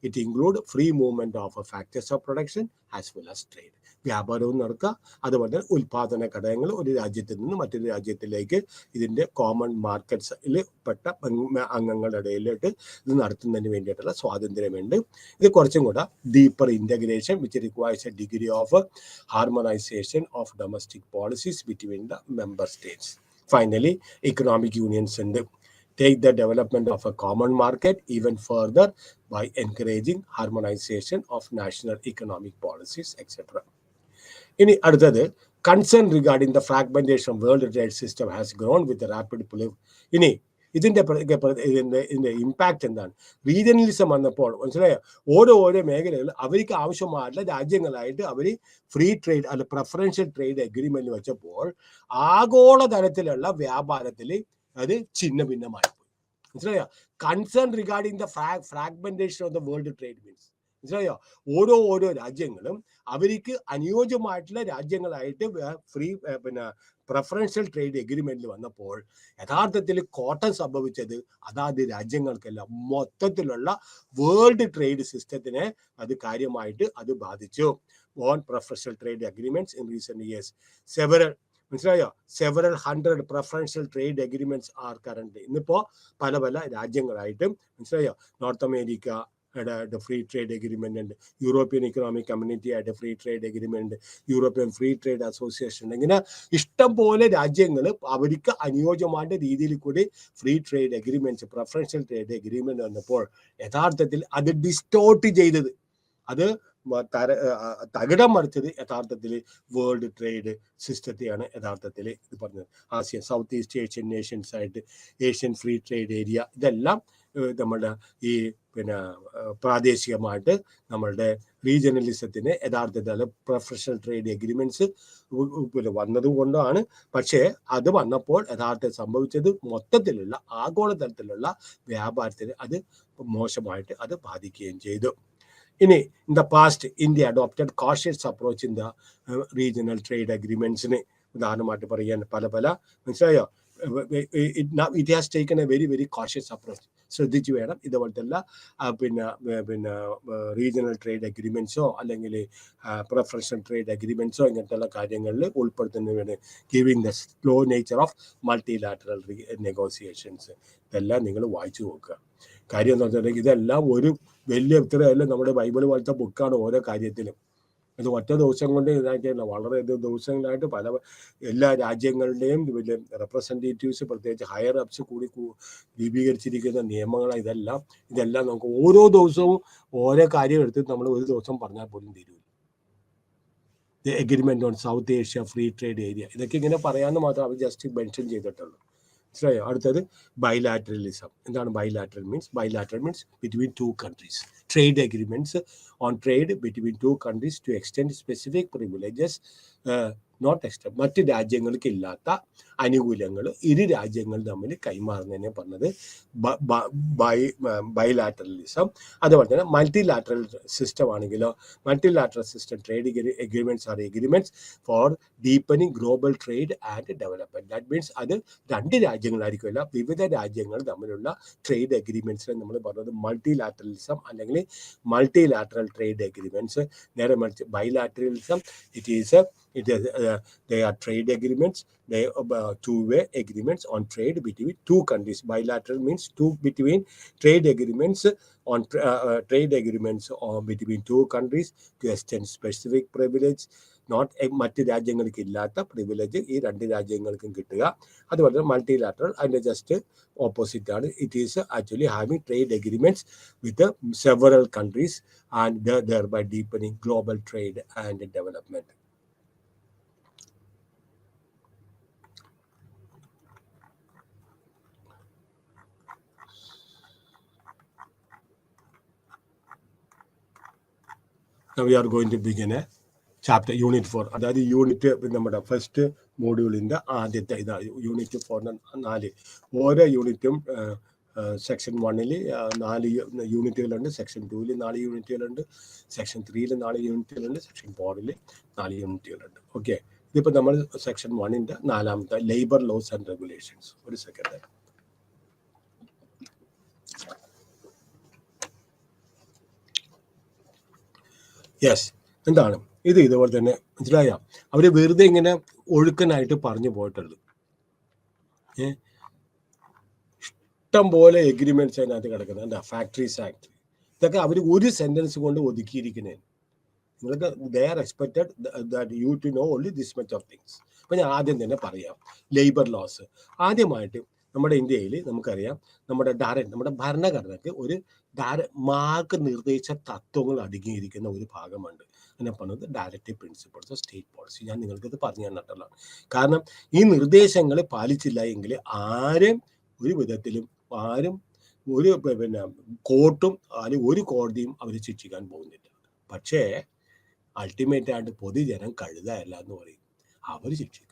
it include free movement of factors of production as well as trade. വ്യാപാരവും നടക്കുക, അതുപോലെ തന്നെ ഉൽപാദന ഘടകങ്ങൾ ഒരു രാജ്യത്തിൽ നിന്ന് മറ്റൊരു രാജ്യത്തിലേക്ക് ഇതിൻ്റെ കോമൺ മാർക്കറ്റ്സിൽ പെട്ട അംഗങ്ങളുടെ ഇടയിലോട്ട് ഇത് നടത്തുന്നതിന് വേണ്ടിയിട്ടുള്ള സ്വാതന്ത്ര്യമുണ്ട്. ഇത് കുറച്ചും കൂടെ deeper integration which requires a degree of harmonisation of domestic policies between the member states. Finally, economic unions and take the development of a common market even further by encouraging harmonization of national economic policies, etc. ഇനി അടുത്തത് concern regarding the fragmentation of world trade system has grown with the rapid ഇനി ഇതിന്റെ ഇമ്പാക്ട് എന്താണ്? റീജിയണലിസം വന്നപ്പോൾ മനസ്സിലായോ, ഓരോ മേഖലകൾ അവർക്ക് ആവശ്യമായിട്ടുള്ള രാജ്യങ്ങളായിട്ട് അവർ ഫ്രീ ട്രേഡ് അല്ല പ്രിഫറൻഷ്യൽ ട്രേഡ് അഗ്രിമെന്റ് വെച്ചപ്പോൾ ആഗോളതലത്തിലുള്ള വ്യാപാരത്തിൽ അത് ഛിന്ന ഭിന്നമായി പോയി. മനസ്സിലായോ? Concern regarding the fragmentation of the world trade means മനസ്സിലായോ, ഓരോ രാജ്യങ്ങളും അവർക്ക് അനുയോജ്യമായിട്ടുള്ള രാജ്യങ്ങളായിട്ട് ഫ്രീ പ്രിഫറൻഷ്യൽ ട്രേഡ് എഗ്രിമെന്റിൽ വന്നപ്പോൾ യഥാർത്ഥത്തിൽ കോട്ടം സംഭവിച്ചത് അതാത് രാജ്യങ്ങൾക്കെല്ലാം മൊത്തത്തിലുള്ള വേൾഡ് ട്രേഡ് സിസ്റ്റത്തിനെ അത് കാര്യമായിട്ട് അത് ബാധിച്ചു. On preferential trade agreements in recent years മനസ്സിലായോ, several hundred preferential trade agreements are current. ഇന്നിപ്പോ പല രാജ്യങ്ങളായിട്ടും മനസ്സിലായോ, North America free trade agreement ഉണ്ട്, യൂറോപ്യൻ ഇക്കണോമിക് കമ്മ്യൂണിറ്റി ആയിട്ട് free trade agreement, European free trade association, ഇങ്ങനെ ഇഷ്ടം പോലെ രാജ്യങ്ങൾ അവർക്ക് അനുയോജ്യമായ രീതിയിൽ കൂടി free trade agreements preferential trade agreement വന്നപ്പോൾ യഥാർത്ഥത്തിൽ അത് ഡിസ്റ്റോർട്ട് ചെയ്തത്, അത് തകിടം മറിച്ചത് യഥാർത്ഥത്തിൽ വേൾഡ് ട്രേഡ് സിസ്റ്റത്തെയാണ് യഥാർത്ഥത്തിൽ ഇത് പറഞ്ഞത്. സൗത്ത് ഈസ്റ്റ് ഏഷ്യൻ നേഷൻസ് ആയിട്ട് ഏഷ്യൻ ഫ്രീ ട്രേഡ് ഏരിയ, ഇതെല്ലാം നമ്മളുടെ ഈ പ്രാദേശികമായിട്ട് നമ്മളുടെ റീജിയണലിസത്തിന് യഥാർത്ഥത്തിൽ പ്രൊഫഷണൽ ട്രേഡ് എഗ്രിമെന്റ്സ് വന്നതുകൊണ്ടാണ്. പക്ഷേ അത് വന്നപ്പോൾ യഥാർത്ഥത്തിൽ സംഭവിച്ചത് മൊത്തത്തിലുള്ള ആഗോളതലത്തിലുള്ള വ്യാപാരത്തിന് അത് മോശമായിട്ട് അത് ബാധിക്കുകയും ചെയ്തു. ഇനി in the past India adopted cautious approach in the regional trade അഗ്രിമെന്റ്സിന് ഉദാഹരണമായിട്ട് പറയാൻ പല മനസ്സിലായോ, it has taken a very cautious approach. ശ്രദ്ധിച്ചു വേണം ഇതുപോലത്തെ റീജിയണൽ ട്രേഡ് അഗ്രിമെന്റ്സോ അല്ലെങ്കിൽ പ്രിഫറൻഷ്യൽ ട്രേഡ് അഗ്രിമെന്റ്സോ ഇങ്ങനത്തെ കാര്യങ്ങളിൽ ഉൾപ്പെടുത്തുന്നതിന് വേണ്ടി giving the slow nature of multilateral negotiations. ഇതെല്ലാം നിങ്ങൾ വായിച്ചു നോക്കുക. കാര്യം എന്ന് വെച്ചിട്ടുണ്ടെങ്കിൽ ഇതെല്ലാം ഒരു വലിയ ഇത്രയല്ല നമ്മുടെ ബൈബിൾ പോലത്തെ ബുക്കാണ് ഓരോ കാര്യത്തിലും. ഇത് ഒറ്റ ദിവസം കൊണ്ട് ഇതാക്കിയല്ല, വളരെ ദിവസങ്ങളായിട്ട് എല്ലാ രാജ്യങ്ങളുടെയും വലിയ റെപ്രസെൻറ്റേറ്റീവ്സ് പ്രത്യേകിച്ച് ഹയർ അപ്സ് കൂടി രൂപീകരിച്ചിരിക്കുന്ന നിയമങ്ങളാണ് ഇതെല്ലാം നമുക്ക് ഓരോ ദിവസവും ഓരോ കാര്യം എടുത്ത് നമ്മൾ ഒരു ദിവസം പറഞ്ഞാൽ പോലും തീരുമില്ല. The agreement on South Asia free trade area, ഇതൊക്കെ ഇങ്ങനെ പറയാമെന്ന് മാത്രം അവർ ജസ്റ്റ് മെൻഷൻ ചെയ്തിട്ടുള്ളൂ. മനസ്സിലായോ? അടുത്തത് ബൈലാറ്ററലിസം. എന്താണ് bilateral means? Bilateral means between two countries. Trade agreements on trade between two countries to extend specific privileges not extra, മറ്റ് രാജ്യങ്ങൾക്ക് ഇല്ലാത്ത ആനുകൂല്യങ്ങൾ ഇരു രാജ്യങ്ങൾ തമ്മിൽ കൈമാറുന്നതിനെ പറഞ്ഞത് ബൈലാറ്ററലിസം. അതുപോലെ തന്നെ മൾട്ടിലാറ്ററൽ സിസ്റ്റം ആണെങ്കിലോ multilateral system trade agreements are agreements for deepening global trade and development. That means അത് രണ്ട് രാജ്യങ്ങളായിരിക്കില്ല, വിവിധ രാജ്യങ്ങൾ തമ്മിലുള്ള ട്രേഡ് എഗ്രിമെന്റ്സിനെ നമ്മൾ പറഞ്ഞത് മൾട്ടിലാറ്ററലിസം അല്ലെങ്കിൽ മൾട്ടിലാറ്ററൽ ട്രേഡ് എഗ്രിമെന്റ്സ്. നേരെ മറിച്ച് ബൈലാറ്ററലിസം they are trade agreements, they two-way agreements on trade between two countries. Bilateral means between trade agreements on trade agreements between two countries to extend specific privilege, not മറ്റ് രാജ്യങ്ങൾക്ക് ഇല്ലാത്ത പ്രിവിലേജ് ഈ രണ്ട് രാജ്യങ്ങൾക്കും കിട്ടുക. അതുപോലെ മൾട്ടിലാറ്ററൽ അതിൻ്റെ ജസ്റ്റ് ഓപ്പോസിറ്റ് ആണ്. It is actually having trade agreements with several countries and thereby deepening global trade and development. Now we are going to begin a chapter unit 4. അതായത് യൂണിറ്റ് നമ്മുടെ ഫസ്റ്റ് മോഡ്യൂളിൻ്റെ ആദ്യത്തെ ഇതാണ് യൂണിറ്റ് 4. 4 ഓരോ യൂണിറ്റും സെക്ഷൻ 1 4 യൂണിറ്റുകളുണ്ട്, സെക്ഷൻ 2 4 യൂണിറ്റുകളുണ്ട്, സെക്ഷൻ 3 4 യൂണിറ്റുകളുണ്ട്, സെക്ഷൻ 4 4 യൂണിറ്റുകളുണ്ട്. ഓക്കെ, ഇതിപ്പോൾ നമ്മൾ സെക്ഷൻ 1 4ാമത്തെ ലേബർ ലോസ് ആൻഡ് റെഗുലേഷൻസ്. ഒരു സെക്കൻഡ്. യെസ്, എന്താണ് ഇത്? ഇതുപോലെ തന്നെ മനസ്സിലായ അവർ വെറുതെ ഇങ്ങനെ ഒഴുക്കനായിട്ട് പറഞ്ഞു പോയിട്ടുള്ളത്. ഇഷ്ടം പോലെ എഗ്രിമെന്റ്സ് അതിനകത്ത് കിടക്കുന്നത്. എന്താ ഫാക്ടറീസ് ആക്ട്, ഇതൊക്കെ അവർ ഒരു സെന്റൻസ് കൊണ്ട് ഒതുക്കിയിരിക്കുന്നേ. നിങ്ങൾക്ക് they are expected that you to know only this much of things. അപ്പം ഞാൻ ആദ്യം തന്നെ പറയാം ലേബർ ലോസ്. ആദ്യമായിട്ട് നമ്മുടെ ഇന്ത്യയിൽ നമുക്കറിയാം നമ്മുടെ ഭരണഘടനയ്ക്ക് ഒരു മാർഗനിർദ്ദേശ തത്വങ്ങൾ അടങ്ങിയിരിക്കുന്ന ഒരു ഭാഗമുണ്ട്. അതിനെ പറഞ്ഞത് directive principles of state policy. ഞാൻ നിങ്ങൾക്കത് പറഞ്ഞു തന്നിട്ടുള്ളതാണ്. കാരണം ഈ നിർദ്ദേശങ്ങൾ പാലിച്ചില്ല എങ്കിൽ ആരും ഒരു വിധത്തിലും ഒരു കോർട്ടും അല്ലെങ്കിൽ ഒരു കോടതിയും അവർ ശിക്ഷിക്കാൻ പോകുന്നില്ല. പക്ഷേ അൾട്ടിമേറ്റ് ആയിട്ട് പൊതുജനം കഴുതയല്ല എന്ന് പറയും, അവർ ശിക്ഷിക്കും.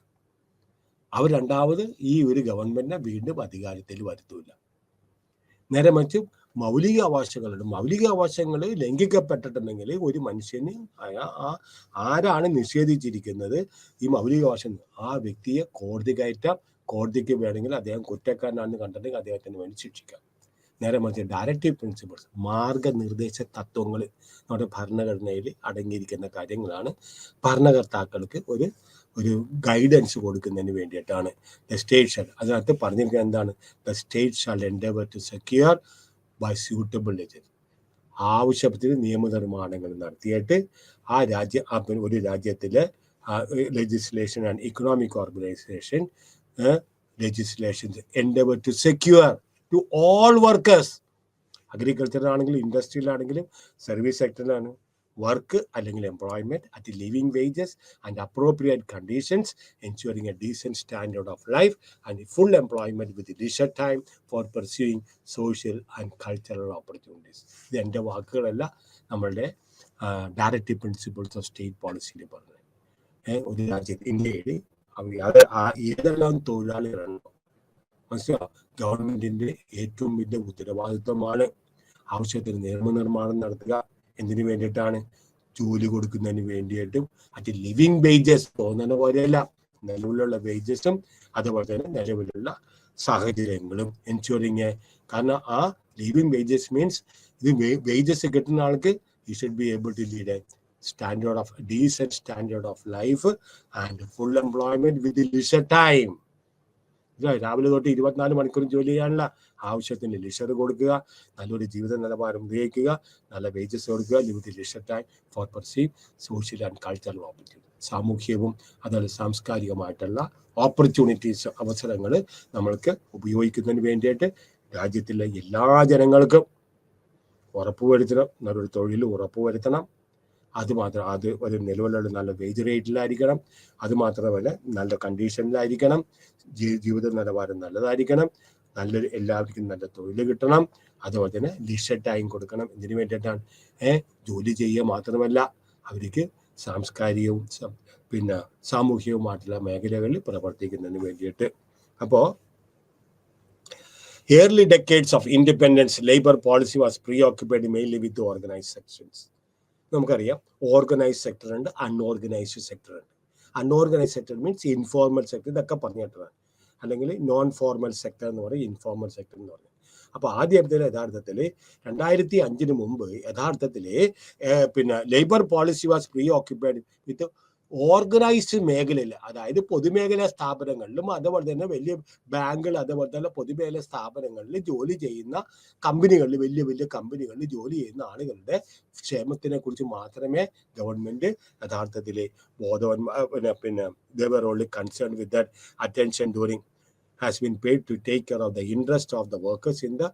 അവർ രണ്ടാമത് ഈ ഒരു ഗവൺമെന്റിനെ വീണ്ടും അധികാരത്തിൽ വരുത്തൂല. നേരെ മറിച്ച് മൗലികാവകാശങ്ങൾ ലംഘിക്കപ്പെട്ടിട്ടുണ്ടെങ്കിൽ ഒരു മനുഷ്യന് ആരാണ് നിഷേധിച്ചിരിക്കുന്നത് ഈ മൗലികാവകാശം, ആ വ്യക്തിയെ കോടതി കയറ്റാം. കോടതിക്ക് വേണമെങ്കിൽ അദ്ദേഹം കുറ്റക്കാരനാണെന്ന് കണ്ടിട്ടുണ്ടെങ്കിൽ അദ്ദേഹത്തിന് വേണ്ടി ശിക്ഷിക്കാം. നേരെ മറിച്ച് ഡയറക്റ്റീവ് പ്രിൻസിപ്പിൾസ്, മാർഗനിർദ്ദേശ തത്വങ്ങൾ നമ്മുടെ ഭരണഘടനയിൽ അടങ്ങിയിരിക്കുന്ന കാര്യങ്ങളാണ്. ഭരണകർത്താക്കൾക്ക് ഒരു ഗൈഡൻസ് കൊടുക്കുന്നതിന് വേണ്ടിയിട്ടാണ്. ദ സ്റ്റേറ്റ് ഷാൽ, അതിനകത്ത് പറഞ്ഞിരിക്കുന്നത് എന്താണ്? The state shall endeavour to secure by suitable legislation, ആവശ്യത്തിന് നിയമനിർമ്മാണങ്ങൾ നടത്തിയിട്ട് ഒരു രാജ്യത്തിലെ legislation and economic organisation legislations endeavour to secure to all workers. അഗ്രികൾച്ചറിലാണെങ്കിലും ഇൻഡസ്ട്രിയിലാണെങ്കിലും സർവീസ് സെക്ടറിലാണ് വർക്ക് അല്ലെങ്കിൽ employment at living wages and appropriate conditions, ensuring a decent standard of life and full employment with leisure time for pursuing social and cultural opportunities. ഇത് എൻ്റെ വാക്കുകളല്ല, നമ്മളുടെ ഡയറക്റ്റീവ് പ്രിൻസിപ്പിൾസ് ഓഫ് സ്റ്റേറ്റ് പോളിസിയിൽ പറഞ്ഞത്. ഒരു രാജ്യത്ത് ഇന്ത്യയിൽ ഏതെല്ലാം തൊഴിലാളികളുണ്ടോ മനസ്സിലാവും, ഗവൺമെന്റിന്റെ ഏറ്റവും വലിയ ഉത്തരവാദിത്വമാണ് ആവശ്യത്തിന് നിയമനിർമ്മാണം നടത്തുക. എന്തിനു വേണ്ടിയിട്ടാണ്? ജോലി കൊടുക്കുന്നതിന് വേണ്ടിയിട്ടും അറ്റ് ലിവിങ് വേജസ്, തോന്നുന്ന പോലെയല്ല, നിലവിലുള്ള വേജസും അതുപോലെ തന്നെ നിലവിലുള്ള സാഹചര്യങ്ങളും എൻഷുറിങ്. കാരണം ആ ലിവിങ് വേജസ് മീൻസ് ഇത് വേജസ് കിട്ടുന്ന ആൾക്ക് he should be able to lead a decent standard of life and full employment with leisure time. രാവിലെ തൊട്ട് 24 മണിക്കൂറും ജോലി ചെയ്യാനുള്ള ആവശ്യത്തിന് ലിഷർ കൊടുക്കുക, നല്ലൊരു ജീവിത നിലവാരം ഉപയോഗിക്കുക, നല്ല വേജസ് കൊടുക്കുക, with leisure time for perceive social and cultural opportunity, സാമൂഹ്യവും അതുപോലെ സാംസ്കാരികമായിട്ടുള്ള ഓപ്പർച്യൂണിറ്റീസ്, അവസരങ്ങൾ നമ്മൾക്ക് ഉപയോഗിക്കുന്നതിന് വേണ്ടിയിട്ട് രാജ്യത്തിലെ എല്ലാ ജനങ്ങൾക്കും ഉറപ്പുവരുത്തണം, നല്ലൊരു തൊഴിൽ ഉറപ്പുവരുത്തണം. അത് ഒരു നിലവിലുള്ള നല്ല വേജ് റേറ്റിലായിരിക്കണം. അതുമാത്രമല്ല നല്ല കണ്ടീഷനിലായിരിക്കണം. ജീവിത നിലവാരം നല്ലതായിരിക്കണം. എല്ലാവർക്കും നല്ല തൊഴിൽ കിട്ടണം. അതുപോലെ തന്നെ ലിഷർ ടൈം കൊടുക്കണം. ഇതിനു വേണ്ടിയിട്ടാണ് ജോലി ചെയ്യുക മാത്രമല്ല അവർക്ക് സാംസ്കാരികവും പിന്നെ സാമൂഹികവുമായിട്ടുള്ള മേഖലകളിൽ പ്രവർത്തിക്കുന്നതിന് വേണ്ടിയിട്ട്. അപ്പോൾ early decades of independence, labor policy was preoccupied mainly with the organized sections. നമുക്കറിയാം ഓർഗനൈസ്ഡ് സെക്ടർ ഉണ്ട്, അൺഓർഗനൈസ്ഡ് സെക്ടർ ഉണ്ട്. Unorganised sector means informal sector, ഇതൊക്കെ പറഞ്ഞിട്ടാണ്. അല്ലെങ്കിൽ നോൺ ഫോർമൽ സെക്ടർ എന്ന് പറയും, ഇൻഫോർമൽ സെക്ടർ എന്ന് പറയും. അപ്പോൾ ആദ്യത്തിൽ യഥാർത്ഥത്തിൽ 2005 മുമ്പ് യഥാർത്ഥത്തിൽ പിന്നെ labour policy was pre occupied with organised മേഖലയിൽ, അതായത് പൊതുമേഖലാ സ്ഥാപനങ്ങളിലും അതുപോലെ തന്നെ വലിയ ബാങ്കുകൾ അതുപോലെ തന്നെ പൊതുമേഖലാ സ്ഥാപനങ്ങളിൽ ജോലി ചെയ്യുന്ന കമ്പനികളിൽ, വലിയ വലിയ കമ്പനികളിൽ ജോലി ചെയ്യുന്ന ആളുകളുടെ ക്ഷേമത്തിനെ കുറിച്ച് മാത്രമേ ഗവൺമെന്റ് യഥാർത്ഥത്തിൽ പിന്നെ they were only concerned with that. Attention during has been paid to take care of the interest of the workers in the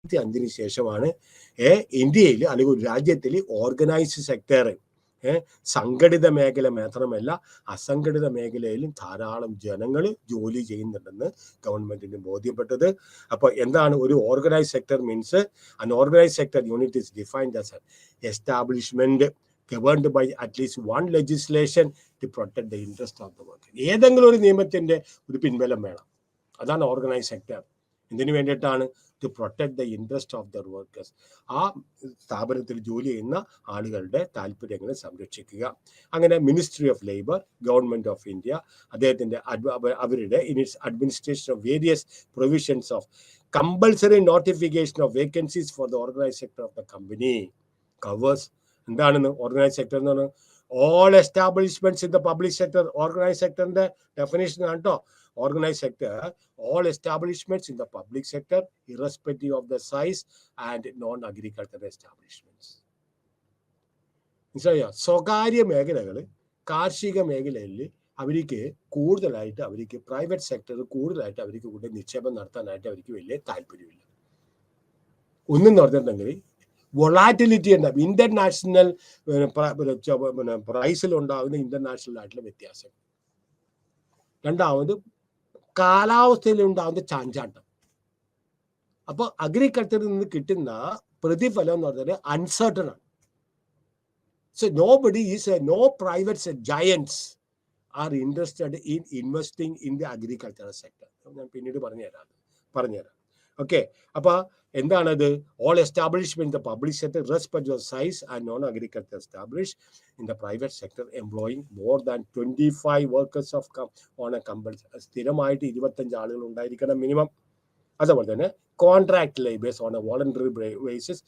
2005 ശേഷമാണ് ഇന്ത്യയിൽ അല്ലെങ്കിൽ ഒരു രാജ്യത്തിൽ ഓർഗനൈസ്ഡ് സെക്ടർ, സംഘടിത മേഖല മാത്രമല്ല അസംഘടിത മേഖലയിലും ധാരാളം ജനങ്ങൾ ജോലി ചെയ്യുന്നുണ്ടെന്ന് ഗവൺമെന്റിന് ബോധ്യപ്പെട്ടത്. അപ്പോൾ എന്താണ് ഒരു organised sector means? Unorganised sector unit is defined as establishment governed by at least one legislation to protect the interest of the worker. ഏതെങ്കിലും ഒരു നിയമത്തിന്റെ ഒരു പിൻബലം വേണം. അതാണ് ഓർഗനൈസ്ഡ് സെക്ടർ. ഇതിനു വേണ്ടിയിട്ടാണ് to protect the interest of the workers. ആ സ്ഥാപനത്തിൽ ജോലി ചെയ്യുന്ന ആളുകളുടെ താല്പര്യങ്ങളെ സംരക്ഷിക്കുക. അങ്ങനെ ministry of labour, government of India, അദ്ദേഹത്തിന്റെ അവരുടെ in its administration of various provisions of compulsory notification of vacancies for the organised sector of the company covers. എന്താണെന്ന് ഓർഗനൈസ്ഡ് സെക്ടർ എന്ന് പറഞ്ഞാൽ? All establishments in the public sector. Organised സെക്ടറിന്റെ ഡെഫിനേഷൻ ആണ് കേട്ടോ. Organized sector, all establishments in the public sector, irrespective of the size, and non-agricultural establishments. സ്വകാര്യ മേഖലകൾ, കാർഷിക മേഖലയിൽ അവർക്ക് കൂടുതലായിട്ട് അവർക്ക് പ്രൈവറ്റ് സെക്ടർ കൂടുതലായിട്ട് അവർക്ക് കൂടെ നിക്ഷേപം നടത്താനായിട്ട് അവർക്ക് വലിയ താല്പര്യമില്ല. ഒന്നെന്ന് പറഞ്ഞിട്ടുണ്ടെങ്കിൽ വൊളാറ്റിലിറ്റി ഉണ്ടാവും. ഇന്റർനാഷണൽ പ്രൈസിൽ ഉണ്ടാകുന്ന ഇന്റർനാഷണൽ ആയിട്ടുള്ള വ്യത്യാസം. രണ്ടാമത് കാലാവസ്ഥയിൽ ഉണ്ടാകുന്ന ചാഞ്ചാട്ടം. അപ്പൊ അഗ്രികൾച്ചറിൽ നിന്ന് കിട്ടുന്ന പ്രതിഫലം എന്ന് പറഞ്ഞാൽ അൺസർട്ടൺ ആണ്. So no private giants are interested in investing in the agricultural sector. ഞാൻ പിന്നീട് പറഞ്ഞുതരാം. ഓക്കെ, അപ്പൊ എന്താണത്? All establishment the public sector respect your size and non agriculture establish in the private sector employing more than 25 workers of on A compulsory. സ്ഥിരമായിട്ട് 25 ആളുകൾ ഉണ്ടായിരിക്കണം മിനിമം. അതുപോലെ തന്നെ contract labours on A voluntary basis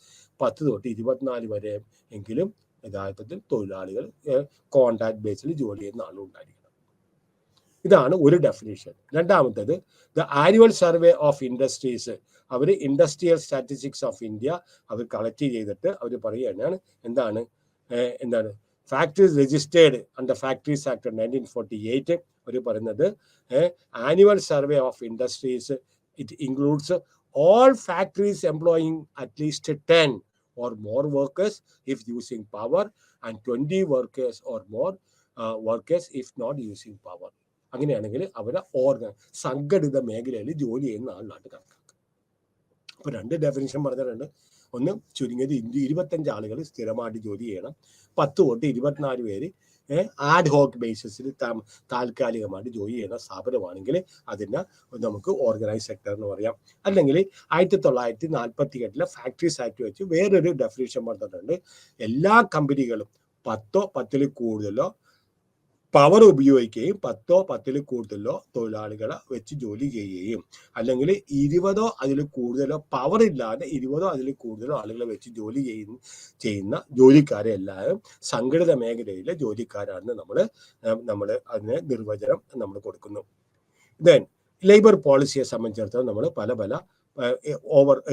10 തൊട്ട് 24 വരെ എങ്കിലും യഥാർത്ഥത്തിൽ തൊഴിലാളികൾ കോൺട്രാക്ട് ബേസിൽ ജോലി ചെയ്യുന്ന ആളുണ്ടായിരിക്കണം. ഇതാണ് ഒരു ഡെഫിനിഷൻ. രണ്ടാമത്തേത് the annual survey of industries. അവർ ഇൻഡസ്ട്രിയൽ സ്റ്റാറ്റിസ്റ്റിക്സ് ഓഫ് ഇന്ത്യ അവർ കളക്ട് ചെയ്തിട്ട് അവർ പറയുകയാണ് എന്താണ് factories registered under factories act 1948. അവർ പറയുന്നത് annual survey of industries it includes all factories employing at least 10 or more workers if using power and 20 workers or more workers if not using power. അങ്ങനെയാണെങ്കിൽ അവരെ സംഘടിത മേഖലയിൽ ജോലി ചെയ്യുന്ന ആളിനായിട്ട് കണക്കാക്കുക. അപ്പൊ 2 ഡെഫിനിഷൻ പറഞ്ഞിട്ടുണ്ട്. ഒന്ന് ചുരുങ്ങിയത് 25 ആളുകൾ സ്ഥിരമായിട്ട് ജോലി ചെയ്യണം. 10 തൊട്ട് 24 പേര് ആഡ് ഹോക്ക് ബേസിസിൽ താൽക്കാലികമായിട്ട് ജോലി ചെയ്യുന്ന സ്ഥാപനമാണെങ്കിൽ അതിനെ നമുക്ക് ഓർഗനൈസ് സെക്ടർ എന്ന് പറയാം. അല്ലെങ്കിൽ 1948 ഫാക്ടറീസ് ആക്ട് വെച്ച് വേറൊരു ഡെഫിനിഷൻ പറഞ്ഞിട്ടുണ്ട്. എല്ലാ കമ്പനികളും 10 10 കൂടുതലോ പവർ ഉപയോഗിക്കുകയും 10 10 കൂടുതലോ തൊഴിലാളികളെ വെച്ച് ജോലി ചെയ്യുകയും, അല്ലെങ്കിൽ 20 അതിൽ കൂടുതലോ പവർ ഇല്ലാതെ 20 അതിൽ കൂടുതലോ ആളുകളെ വെച്ച് ജോലി ചെയ്യുന്ന ജോലിക്കാരെ എല്ലാവരും സംഘടിത മേഖലയിലെ ജോലിക്കാരാണെന്ന് നമ്മൾ അതിന് നിർവചനം നമ്മൾ കൊടുക്കുന്നു. ദെൻ ലേബർ പോളിസിയെ സംബന്ധിച്ചിടത്തോളം നമ്മൾ പല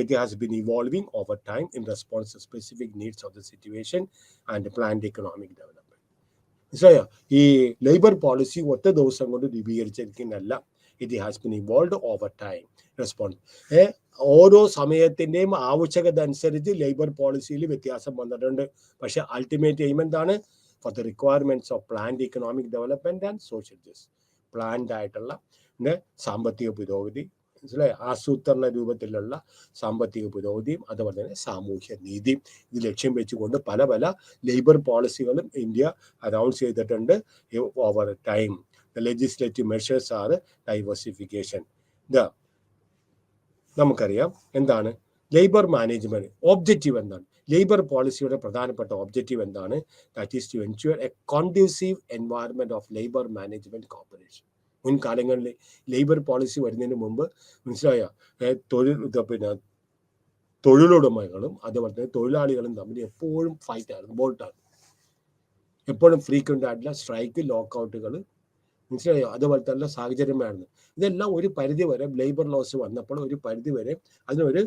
it has been evolving over time in response to specific needs of the situation and planned economic development. ഈ ലേബർ പോളിസി ഒറ്റ ദിവസം കൊണ്ട് രൂപീകരിച്ചിരിക്കുന്നതല്ല. It has been evolved over time response. ഓരോ സമയത്തിന്റെയും ആവശ്യകത അനുസരിച്ച് ലേബർ പോളിസിയിൽ വ്യത്യാസം വന്നിട്ടുണ്ട്. പക്ഷെ അൾട്ടിമേറ്റ് എയിം എന്താണ്? For the requirements of planned economic development and social justice. Planned ആയിട്ടുള്ള സാമ്പത്തിക പുരോഗതി, മനസ്സിലായി, ആസൂത്രണ രൂപത്തിലുള്ള സാമ്പത്തിക പുരോഗതിയും അതുപോലെ തന്നെ സാമൂഹ്യ നീതിയും ഇത് ലക്ഷ്യം വെച്ചുകൊണ്ട് പല പല ലേബർ പോളിസികളും ഇന്ത്യ അനൗൺസ് ചെയ്തിട്ടുണ്ട്. Over time the legislative measures are diversification. നമുക്കറിയാം എന്താണ് ലേബർ മാനേജ്മെന്റ് ഒബ്ജക്റ്റീവ് എന്താണ്, ലേബർ പോളിസിയുടെ പ്രധാനപ്പെട്ട ഒബ്ജക്റ്റീവ് എന്താണ്? That is to ensure a conducive environment of labour management corporation. മുൻകാലങ്ങളിൽ ലേബർ പോളിസി വരുന്നതിന് മുമ്പ് മനസ്സിലായ തൊഴിലുടമകളും അതുപോലെ തന്നെ തൊഴിലാളികളും തമ്മിൽ എപ്പോഴും ഫൈറ്റ് ആയിരുന്നു, ബോൾട്ടാണ്. എപ്പോഴും ഫ്രീക്വന്റ് ആയിട്ടുള്ള സ്ട്രൈക്ക്, ലോക്കൗട്ടുകൾ, മനസ്സിലായോ, അതുപോലെ തന്നെ സാഹചര്യമായിരുന്നു. ഇതെല്ലാം ഒരു പരിധി വരെ ലേബർ ലോസ് വന്നപ്പോൾ ഒരു പരിധി വരെ അതിനൊരു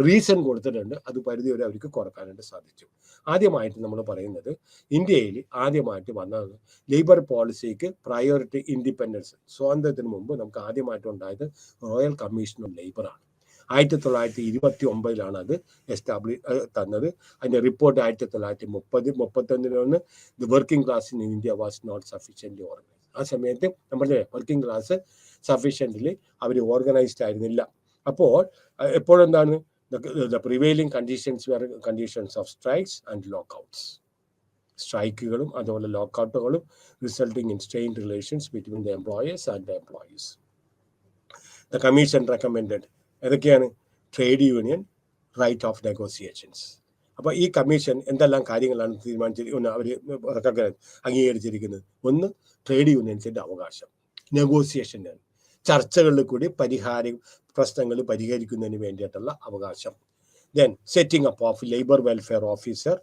റീസൺ കൊടുത്തിട്ടുണ്ട്. അത് പരിധി വരെ അവർക്ക് കുറക്കാനായിട്ട് സാധിച്ചു. ആദ്യമായിട്ട് നമ്മൾ പറയുന്നത് ഇന്ത്യയിൽ ആദ്യമായിട്ട് വന്നത് ലേബർ പോളിസിക്ക് പ്രയോറിറ്റി ഇൻഡിപെൻഡൻസ്, സ്വാതന്ത്ര്യത്തിന് മുമ്പ് നമുക്ക് ആദ്യമായിട്ട് ഉണ്ടായത് റോയൽ കമ്മീഷൻ ഓഫ് ലേബറാണ്. 1929 അത് തന്നത്. അതിന്റെ report 1931 the working class in India was not sufficiently organised. ആ സമയത്ത് നമ്മുടെ വർക്കിംഗ് ക്ലാസ് സഫീഷ്യൻ്റ്ലി അവർ ഓർഗനൈസ്ഡ് ആയിരുന്നില്ല. അപ്പോൾ എപ്പോഴെന്താണ് the prevailing conditions of strikes and lockouts, സ്ട്രൈക്കുകളും അതുപോലെ ലോക്കൗട്ടുകളും resulting in strained relations between the employers and the employees. The commission recommended ഏതൊക്കെയാണ്? Trade union right of negotiations. അപ്പോൾ ഈ കമ്മീഷൻ എന്തെല്ലാം കാര്യങ്ങളാണ് അവർ അംഗീകരിച്ചിരിക്കുന്നത്? ഒന്ന്, ട്രേഡ് യൂണിയൻസിന്റെ അവകാശം, നെഗോസിയേഷൻ, ചർച്ചകളിൽ കൂടി പ്രശ്നങ്ങൾ പരിഹരിക്കുന്നതിന് വേണ്ടിയിട്ടുള്ള അവകാശം. Then setting up of labour welfare officer,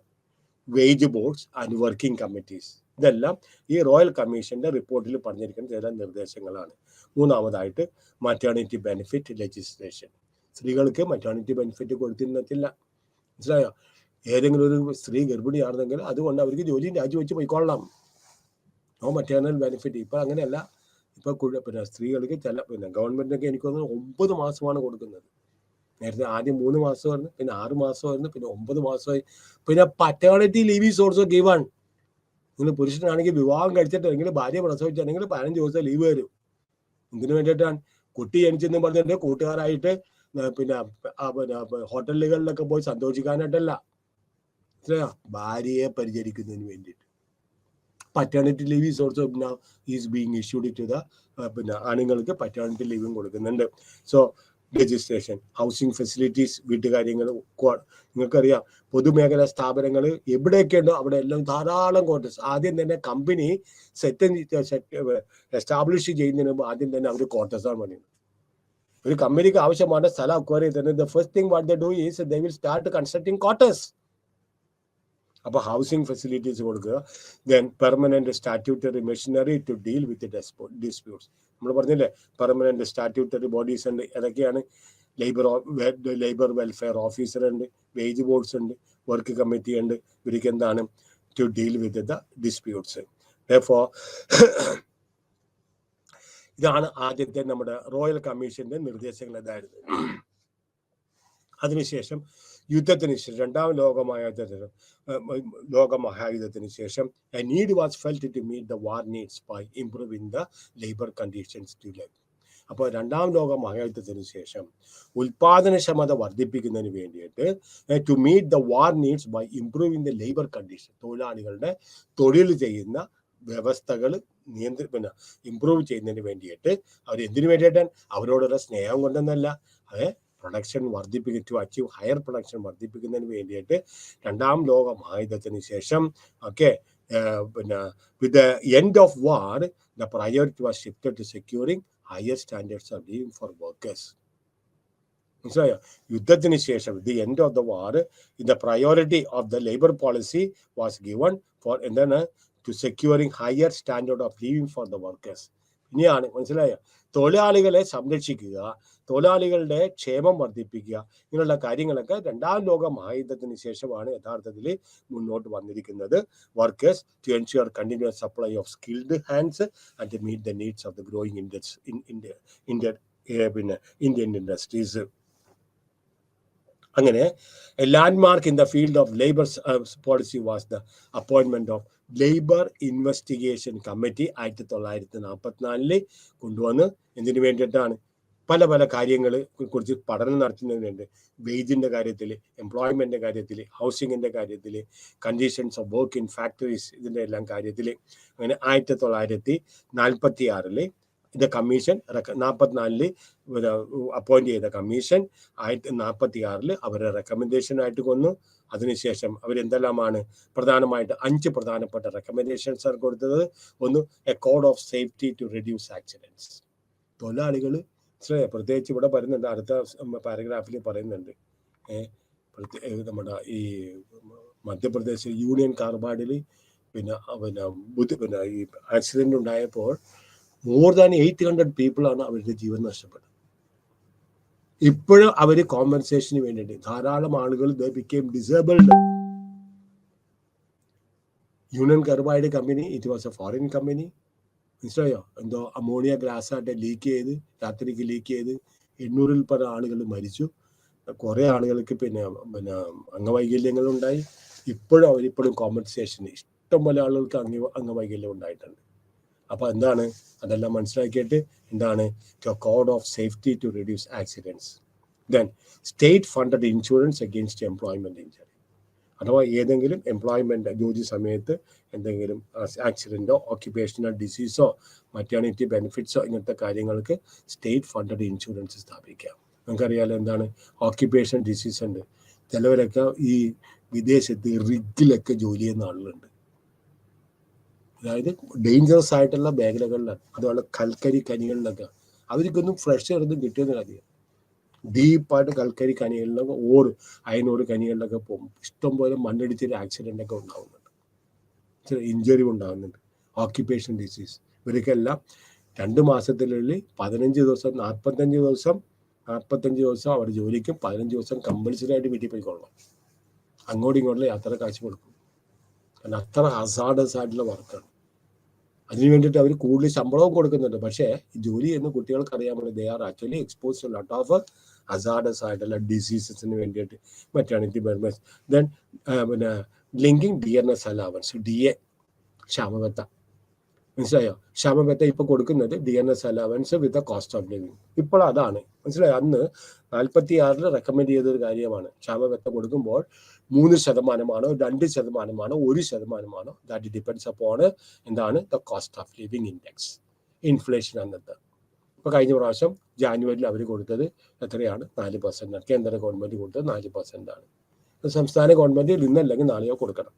wage boards and working committees. ഇതെല്ലാം ഈ റോയൽ കമ്മീഷന്റെ റിപ്പോർട്ടിൽ പറഞ്ഞിരിക്കുന്ന ചില നിർദ്ദേശങ്ങളാണ്. മൂന്നാമതായിട്ട് മറ്റേണിറ്റി ബെനിഫിറ്റ് ലെജിസ്ലേഷൻ. സ്ത്രീകൾക്ക് മറ്റേണിറ്റി ബെനിഫിറ്റ് കൊടുത്തിരുന്നില്ല, മനസ്സിലായോ? ഏതെങ്കിലും ഒരു സ്ത്രീ ഗർഭിണിയാണെന്നെങ്കിൽ അതുകൊണ്ട് അവർക്ക് ജോലിയും രാജിവെച്ച് പോയിക്കൊള്ളാം. No maternal benefit. ഇപ്പം അങ്ങനെയല്ല. ഇപ്പം പിന്നെ സ്ത്രീകൾക്ക് ഗവൺമെന്റൊക്കെ എനിക്ക് തോന്നുന്നു 9 മാസമാണ് കൊടുക്കുന്നത്. നേരത്തെ ആദ്യം 3 മാസമായിരുന്നു, പിന്നെ 6 മാസമായിരുന്നു, പിന്നെ 9 മാസമായി. പിന്നെ പറ്റേണിറ്റി ലീവ് ഈസ് ഓൾസോ ഗിവൺ. നിങ്ങൾ പുരുഷനാണെങ്കിൽ വിവാഹം കഴിച്ചിട്ടുണ്ടെങ്കിൽ ഭാര്യ പ്രസവിച്ചിട്ടുണ്ടെങ്കിൽ 15 ദിവസം ലീവ് വരും. ഇതിനു വേണ്ടിയിട്ടാണ്. കുട്ടി ജനിച്ചെന്ന് പറഞ്ഞിട്ട് കൂട്ടുകാരായിട്ട് പിന്നെ ഹോട്ടലുകളിലൊക്കെ പോയി സന്തോഷിക്കാനായിട്ടല്ല, ഭാര്യയെ പരിചരിക്കുന്നതിന് വേണ്ടിയിട്ട്. Paternity leave is also is being issued to the പിന്നെ ആണുങ്ങൾക്ക് പറ്റേണിറ്റി ലീവും കൊടുക്കുന്നുണ്ട്. സോ ലെജിസ്ലേഷൻ, ഹൗസിംഗ് ഫെസിലിറ്റീസ്, വീട്ടുകാര്യങ്ങൾ. നിങ്ങൾക്കറിയാം പൊതുമേഖലാ സ്ഥാപനങ്ങൾ എവിടെയൊക്കെ ഉണ്ടോ അവിടെ എല്ലാം ധാരാളം ക്വാർട്ടേഴ്സ്. ആദ്യം തന്നെ കമ്പനി എസ്റ്റാബ്ലിഷ് ചെയ്യുന്നതിന് മുമ്പ് ആദ്യം തന്നെ അവർ ക്വാർട്ടേഴ്സാണ് പണിയുന്നത്. ഒരു കമ്പനിക്ക് ആവശ്യமான സ്ഥലം അക്വയർ ചെയ്തിട്ട് the first thing what they do is they will start constructing quarters. അപ്പോൾ ഹൗസിംഗ് ഫെസിലിറ്റീസ് കൊടുക്കുക. Then permanent statutory machinery to deal with disputes. നമ്മൾ പറഞ്ഞില്ലേ പെർമനന്റ് സ്റ്റാറ്റ്യൂട്ടറി ബോഡീസ് ഉണ്ട്. ഏതൊക്കെയാണ്? ലേബർ വെൽഫെയർ ഓഫീസർ ഉണ്ട്, വേജ് ബോർഡ്സ് ഉണ്ട്, വർക്ക് കമ്മിറ്റി ഉണ്ട്. ഇവർക്ക് എന്താണ്? To deal with the disputes. Therefore ഇതാണ് ആദ്യത്തെ നമ്മുടെ റോയൽ കമ്മീഷന്റെ നിർദ്ദേശങ്ങൾ. ഇതായിരുന്നു. അതിനുശേഷം യുദ്ധത്തിന് ശേഷം, രണ്ടാം ലോകമഹായുദ്ധത്തിന് ശേഷം a need was felt to meet the war needs by improving the labor conditions to live. അപ്പോൾ രണ്ടാം ലോക മഹായുദ്ധത്തിന് ശേഷം ഉൽപാദനക്ഷമത വർദ്ധിപ്പിക്കുന്നതിന് വേണ്ടിയിട്ട് to meet the war needs by improving the labour condition, തൊഴിലാളികളുടെ തൊഴിൽ ചെയ്യുന്ന വ്യവസ്ഥകൾ പിന്നെ ഇംപ്രൂവ് ചെയ്യുന്നതിന് വേണ്ടിയിട്ട് അവർ എന്തിനു വേണ്ടിയിട്ടാണ്? അവരോടുള്ള സ്നേഹം കൊണ്ടൊന്നല്ല, അത് പ്രൊഡക്ഷൻ വർദ്ധിപ്പിക്കുക, ടു അച്ചീവ് ഹയർ പ്രൊഡക്ഷൻ വർദ്ധിപ്പിക്കുന്നതിന് വേണ്ടിയിട്ട് രണ്ടാം ലോക മഹായുദ്ധത്തിന് ശേഷം പിന്നെ with the end of war the priority was shifted to securing higher standards of living for workers. മനസ്സിലായോ? യുദ്ധത്തിന് ശേഷം the end of the war the priority of the labour policy was given for എന്താണ്? To securing higher standard of living for the workers. ഇനിയാണ് മനസ്സിലായോ? തൊഴിലാളികളെ സംരക്ഷിക്കുക, തൊഴിലാളികളുടെ ക്ഷേമം വർദ്ധിപ്പിക്കുക, ഇങ്ങനെയുള്ള കാര്യങ്ങളൊക്കെ രണ്ടാം ലോക മഹായുദ്ധത്തിന് ശേഷമാണ് യഥാർത്ഥത്തിൽ മുന്നോട്ട് വന്നിരിക്കുന്നത്. Workers to ensure continuous supply of skilled hands and to meet the needs of the growing Indian industries. അങ്ങനെ a landmark in the field of labour policy was the appointment of labour investigation committee 1944 കൊണ്ടുവന്ന്. എന്തിനു വേണ്ടിയിട്ടാണ്? പല പല കാര്യങ്ങളെ കുറിച്ച് പഠനം നടത്തുന്നതിനുണ്ട്. വേജിൻ്റെ കാര്യത്തിൽ, എംപ്ലോയ്മെൻറ്റിൻ്റെ കാര്യത്തിൽ, ഹൗസിങ്ങിൻ്റെ കാര്യത്തിൽ, conditions of work in factories, ഇതിൻ്റെ എല്ലാം കാര്യത്തിൽ. അങ്ങനെ 1946 ഇത് കമ്മീഷൻ 44 അപ്പോയിന്റ് ചെയ്ത കമ്മീഷൻ 1946 അവരെ റെക്കമെൻഡേഷനായിട്ട് കൊന്നു. അതിനുശേഷം അവരെന്തെല്ലാമാണ് പ്രധാനമായിട്ട് 5 പ്രധാനപ്പെട്ട റെക്കമെൻഡേഷൻസ് ആണ് കൊടുത്തത്. ഒന്ന്, a code of safety to reduce accidents. തൊഴിലാളികൾ പ്രത്യേകിച്ച് ഇവിടെ പറയുന്നുണ്ട്, അടുത്ത പാരഗ്രാഫിൽ പറയുന്നുണ്ട്, നമ്മുടെ ഈ മധ്യപ്രദേശ് യൂണിയൻ കാർബൈഡിൽ പിന്നെ ഈ ആക്സിഡന്റ് ഉണ്ടായപ്പോൾ more than 800 പീപ്പിളാണ് അവരുടെ ജീവൻ നഷ്ടപ്പെട്ടത്. ഇപ്പോഴും അവർ കോമ്പൻസേഷന് വേണ്ടിയിട്ട് ധാരാളം ആളുകൾ became disabled. Union carbide company, it was A foreign company. മനസ്സിലായോ? എന്തോ അമോണിയ ഗ്യാസ് ആയിട്ട് ലീക്ക് ചെയ്ത്, രാത്രിക്ക് ലീക്ക് ചെയ്ത് 800-ൽ പല ആളുകൾ മരിച്ചു. കുറേ ആളുകൾക്ക് പിന്നെ അംഗവൈകല്യങ്ങളുണ്ടായി. അവരിപ്പോഴും കോമ്പൻസേഷന് ഇഷ്ടംപോലെ ആളുകൾക്ക് അംഗവൈകല്യം ഉണ്ടായിട്ടുണ്ട്. അപ്പോൾ എന്താണ് അതെല്ലാം മനസ്സിലാക്കിയിട്ട് എന്താണ് code of safety to reduce accidents. Then state funded insurance against employment injury. അഥവാ ഏതെങ്കിലും എംപ്ലോയ്മെന്റ് ജോലി സമയത്ത് എന്തെങ്കിലും ആക്സിഡന്റോ ഓക്യുപ്പേഷണൽ ഡിസീസോ മറ്റേണിറ്റി ബെനിഫിറ്റ്സോ ഇങ്ങനത്തെ കാര്യങ്ങൾക്ക് സ്റ്റേറ്റ് ഫണ്ടഡ് ഇൻഷുറൻസ് സ്ഥാപിക്കാം. നമുക്കറിയാലോ എന്താണ് ഓക്യുപ്പേഷണൽ ഡിസീസ് ഉണ്ട്. ചിലവരൊക്കെ ഈ വിദേശത്ത് റിഗിലൊക്കെ ജോലി ചെയ്യുന്ന ആളുകളുണ്ട്. അതായത് ഡേഞ്ചറസ് ആയിട്ടുള്ള മേഖലകളിലാണ്, അതുപോലെ കൽക്കരി ഖനികളിലൊക്കെ അവർക്കൊന്നും ഫ്രഷ് എയർ കിട്ടിയെന്ന് കാര്യം. ഡീപ്പായിട്ട് കൽക്കരി ഖനികളിലൊക്കെ അയനോട് ഖനികളിലൊക്കെ പോകും. ഇഷ്ടംപോലെ മണ്ണിടിച്ചിട്ട് ആക്സിഡൻ്റ് ഒക്കെ ഉണ്ടാകുന്നുണ്ട്, ഇഞ്ചറി ഉണ്ടാകുന്നുണ്ട്. ഓക്യുപ്പേഷൻ ഡിസീസ് ഇവർക്കെല്ലാം 2 മാസത്തിനുള്ളിൽ 15 ദിവസം 45 ദിവസം അവർ ജോലിക്കും, 15 ദിവസം കമ്പൽസറി ആയിട്ട് വീട്ടിൽ പോയിക്കൊള്ളണം. അങ്ങോട്ടും ഇങ്ങോട്ടും യാത്ര കാശ് കൊടുക്കും. കാരണം അത്ര ഹസാർഡസ് ആയിട്ടുള്ള വർക്കാണ്. അതിന് വേണ്ടിയിട്ട് അവർ കൂടുതൽ ശമ്പളവും കൊടുക്കുന്നുണ്ട്. പക്ഷേ ജോലി ചെയ്യുന്ന കുട്ടികൾക്ക് അറിയാമല്ലോ, they are actually expose to lot of hazardous ആയിട്ടുള്ള ഡിസീസസിന് വേണ്ടിയിട്ട് മെറ്റേണിറ്റി ബെനിഫിറ്റ്സ്. ദെൻ പിന്നെ ലിങ്കിങ് DNS അലവൻസ്, DA ക്ഷാമബത്ത. മനസ്സിലായോ? ക്ഷാമബത്ത ഇപ്പോൾ കൊടുക്കുന്നത് DNS allowance with cost of living. ഇപ്പോൾ അതാണ് മനസ്സിലായോ. അന്ന് 46-ൽ റെക്കമെൻഡ് ചെയ്തൊരു കാര്യമാണ്. ക്ഷാമബത്ത കൊടുക്കുമ്പോൾ 3%, 2%, 1%, ദാറ്റ് ഡിപ്പെൻഡ്സ് അപ്പോൺ എന്താണ് the cost of living index, inflation അന്നത്തെ. ഇപ്പോൾ കഴിഞ്ഞ പ്രാവശ്യം ജാനുവരിയിൽ അവർ കൊടുത്തത് എത്രയാണ്? 4%. കേന്ദ്ര ഗവൺമെൻറ് കൊടുത്തത് 4% ആണ്. സംസ്ഥാന ഗവൺമെൻറ് ഇന്നല്ലെങ്കിൽ നാളെയോ കൊടുക്കണം.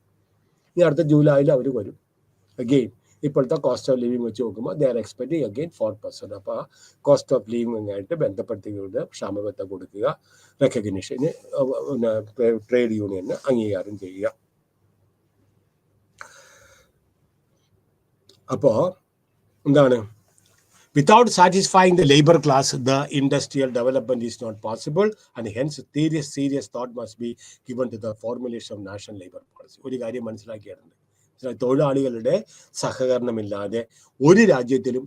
ഇനി അടുത്ത ജൂലൈയിൽ അവർ വരും. അഗെയിൻ ഇപ്പോഴത്തെ കോസ്റ്റ് ഓഫ് ലിവിങ് വെച്ച് നോക്കുമ്പോൾ ദേ ആർ എക്സ്പെക്ടിങ് അഗെയിൻ 4%. അപ്പോൾ ആ കോസ്റ്റ് ഓഫ് ലിവിങ്ങായിട്ട് ബന്ധപ്പെടുത്തിക്കൊണ്ട് ക്ഷാമബത്ത കൊടുക്കുക, റെക്കഗ്നിഷന് ട്രേഡ് യൂണിയന് അംഗീകാരം ചെയ്യുക. അപ്പോൾ എന്താണ്? Without satisfying the labor class, the industrial development is not possible, and hence serious thought must be given to the formulation of national labor policy. ഒരു കാര്യം മനസ്സിലാക്കിയിട്ടുണ്ട്, തൊഴിലാളികളുടെ സഹകരണമില്ലാതെ ഒരു രാജ്യത്തിലും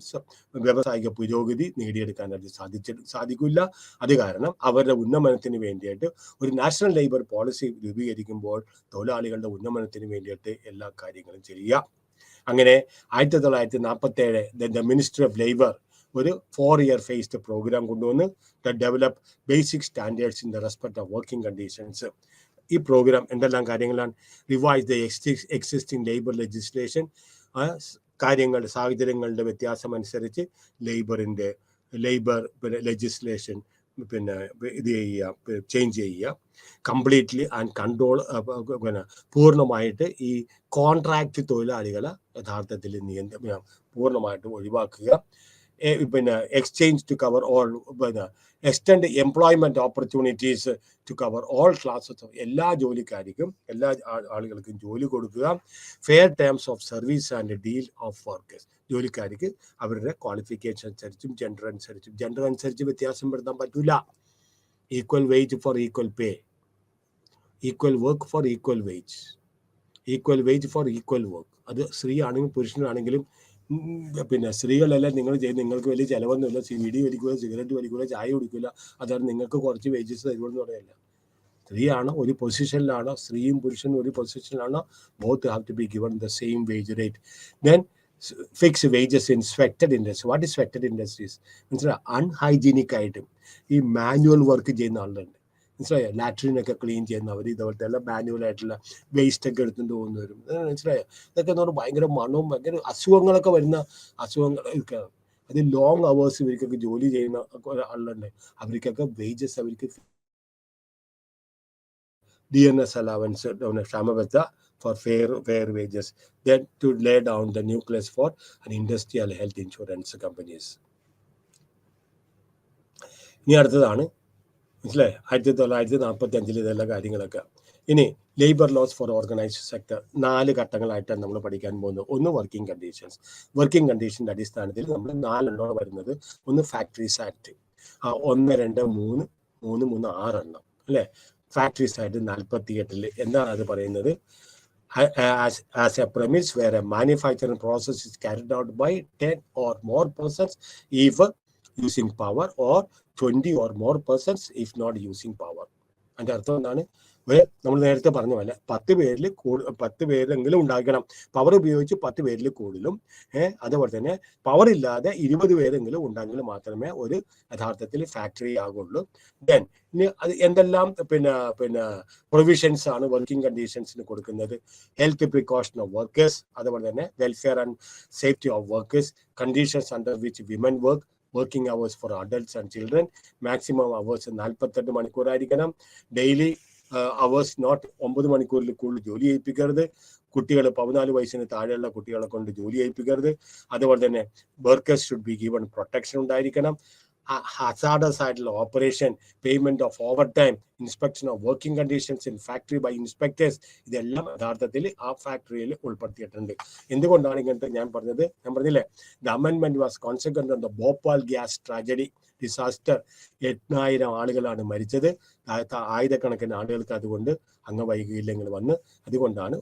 വ്യാവസായിക പുരോഗതി നേടിയെടുക്കാനായിട്ട് സാധിക്കില്ല. അത് കാരണം അവരുടെ ഉന്നമനത്തിന് വേണ്ടിയിട്ട് ഒരു നാഷണൽ ലേബർ പോളിസി രൂപീകരിക്കുമ്പോൾ തൊഴിലാളികളുടെ ഉന്നമനത്തിന് വേണ്ടിയിട്ട് എല്ലാ കാര്യങ്ങളും ചെയ്യുക. അങ്ങനെ 1947 ദ മിനിസ്ട്രി ഓഫ് ലേബർ ഒരു 4-year ഫേസ്ഡ് പ്രോഗ്രാം കൊണ്ടുവന്ന് develop basic standards in the respect of working conditions. ഈ പ്രോഗ്രാം എന്തെല്ലാം കാര്യങ്ങളാണ്? Revise the existing labour legislation, സാഹചര്യങ്ങളുടെ വ്യത്യാസം അനുസരിച്ച് ലേബർ ലെജിസ്ലേഷൻ ഇത് ചെയ്യുക, ചേഞ്ച് ചെയ്യുക. കംപ്ലീറ്റ്ലി ആൻഡ് കൺട്രോൾ പൂർണ്ണമായിട്ട് ഈ കോൺട്രാക്ട് തൊഴിലാളികളെ യഥാർത്ഥത്തിൽ പൂർണ്ണമായിട്ട് ഒഴിവാക്കുക. Exchange to cover all, extend employment opportunities to cover all classes of, എല്ലാ ജോലിക്കാർക്കും എല്ലാ ആളുകൾക്കും ജോലി കൊടുക്കുക. Fair terms of service and deal of workers, ജോലിക്കാർക്ക് അവരുടെ ക്വാളിഫിക്കേഷൻ അനുസരിച്ചും ജെൻഡർ അനുസരിച്ച് വ്യത്യാസം വരുത്താൻ പറ്റില്ല. Equal wage for equal pay, equal work for equal wage, equal wage for equal work. അത് സ്ത്രീ ആണെങ്കിലും പുരുഷനാണെങ്കിലും സ്ത്രീകളെല്ലാം നിങ്ങൾക്ക് വലിയ ചിലവൊന്നുമില്ല, വീടി വലിക്കില്ല, സിഗരറ്റ് വലിക്കില്ല, ചായ കുടിക്കില്ല, അതാണ് നിങ്ങൾക്ക് കുറച്ച് വേജസ് തരുമെന്ന് പറയല്ല. സ്ത്രീയാണ് ഒരു പൊസിഷനിലാണോ, സ്ത്രീയും പുരുഷനും ഒരു പൊസിഷനിലാണോ, both have to be given the same wage rate. Then fix wages in sweated industry. What is sweated industries? മനസ്സിലായി, അൺഹൈജീനിക് ആയിട്ടും ഈ മാനുവൽ വർക്ക് ചെയ്യുന്ന ആളുകളുണ്ട്. മനസ്സിലായോ? ലാട്രിനൊക്കെ ക്ലീൻ ചെയ്യുന്നവർ, ഇതുപോലത്തെ എല്ലാം മാനുവൽ ആയിട്ടുള്ള വേസ്റ്റ് ഒക്കെ എടുത്തുകൊണ്ട് പോകുന്നവരും. മനസ്സിലായോ? ഇതൊക്കെ എന്ന് പറഞ്ഞാൽ ഭയങ്കര മണവും ഭയങ്കര അസുഖങ്ങളൊക്കെ വരുന്ന അസുഖങ്ങൾ ഒക്കെ. അത് ലോങ് അവേഴ്സ് ഇവർക്കൊക്കെ ജോലി ചെയ്യുന്ന ആളുകളുണ്ട്. അവർക്കൊക്കെ വേജസ്, അവർക്ക് DNS allowance, ക്ഷാമബത്ത for fair wages, then to lay down the nucleus for an industrial health insurance companies. ഇനി അടുത്തതാണ്, മനസ്സിലായി, 1945 ഇതെല്ലാം കാര്യങ്ങളൊക്കെ. ഇനി labour laws for organised sector 4 ഘട്ടങ്ങളായിട്ടാണ് നമ്മൾ പഠിക്കാൻ പോകുന്നത്. ഒന്ന് വർക്കിംഗ് കണ്ടീഷൻസ്. വർക്കിംഗ് കണ്ടീഷൻ്റെ അടിസ്ഥാനത്തിൽ നമ്മൾ 4 എണ്ണമാണ് വരുന്നത്. ഒന്ന് ഫാക്ടറീസ് ആക്ട്, 1, 2, 3, 6 എണ്ണം അല്ലേ. ഫാക്ടറീസ് ആയിട്ട് 48 എന്താണ് അത് പറയുന്നത്? As a premise where a manufacturing process is carried out by 10 or more persons if using power, or 20 or more persons if not using power. അതിൻ്റെ അർത്ഥം എന്താണ്? നമ്മൾ നേരത്തെ പറഞ്ഞ പോലെ 10 പേരെങ്കിലും ഉണ്ടാക്കണം. പവർ ഉപയോഗിച്ച് 10 പേരിൽ കൂടുതലും, അതുപോലെ തന്നെ പവർ ഇല്ലാതെ 20 പേരെങ്കിലും ഉണ്ടെങ്കിൽ മാത്രമേ ഒരു യഥാർത്ഥത്തിൽ ഫാക്ടറി ആകുള്ളൂ. ദെൻ ഇനി അത് എന്തെല്ലാം പ്രൊവിഷൻസ് ആണ് വർക്കിംഗ് കണ്ടീഷൻസിന് കൊടുക്കുന്നത്? ഹെൽത്ത് പ്രിക്കോഷൻ ഓഫ് വർക്കേഴ്സ്, അതുപോലെ തന്നെ welfare and safety of workers, conditions under which women work, working hours for adults and children, maximum hours 48 മണിക്കൂറായിരിക്കണം, ഡെയിലി അവേഴ്സ് നോട്ട് 9 മണിക്കൂറിൽ കൂടുതൽ ജോലി ചെയ്യിപ്പിക്കരുത്, കുട്ടികൾ 14 വയസ്സിന് താഴെയുള്ള കുട്ടികളെ കൊണ്ട് ജോലി ചെയ്യിപ്പിക്കരുത്, അതുപോലെ തന്നെ workers should be given protection ഉണ്ടായിരിക്കണം, ഹസാർഡസ് ആയിട്ടുള്ള operation, payment of overtime, inspection of working conditions in factory by inspectors, ഇതെല്ലാം യഥാർത്ഥത്തിൽ ആ ഫാക്ടറിയിൽ ഉൾപ്പെടുത്തിയിട്ടുണ്ട്. എന്തുകൊണ്ടാണ് ഇങ്ങനത്തെ ഞാൻ പറഞ്ഞത്? ഞാൻ പറഞ്ഞില്ലേ, ദ അമെൻമെന്റ് was consequent on the Bhopal gas tragedy disaster. 8,000 ആളുകളാണ് മരിച്ചത്, ആയിരക്കണക്കിന് ആളുകൾക്ക് അതുകൊണ്ട് അംഗവൈകല്യങ്ങൾ വന്ന്. അതുകൊണ്ടാണ്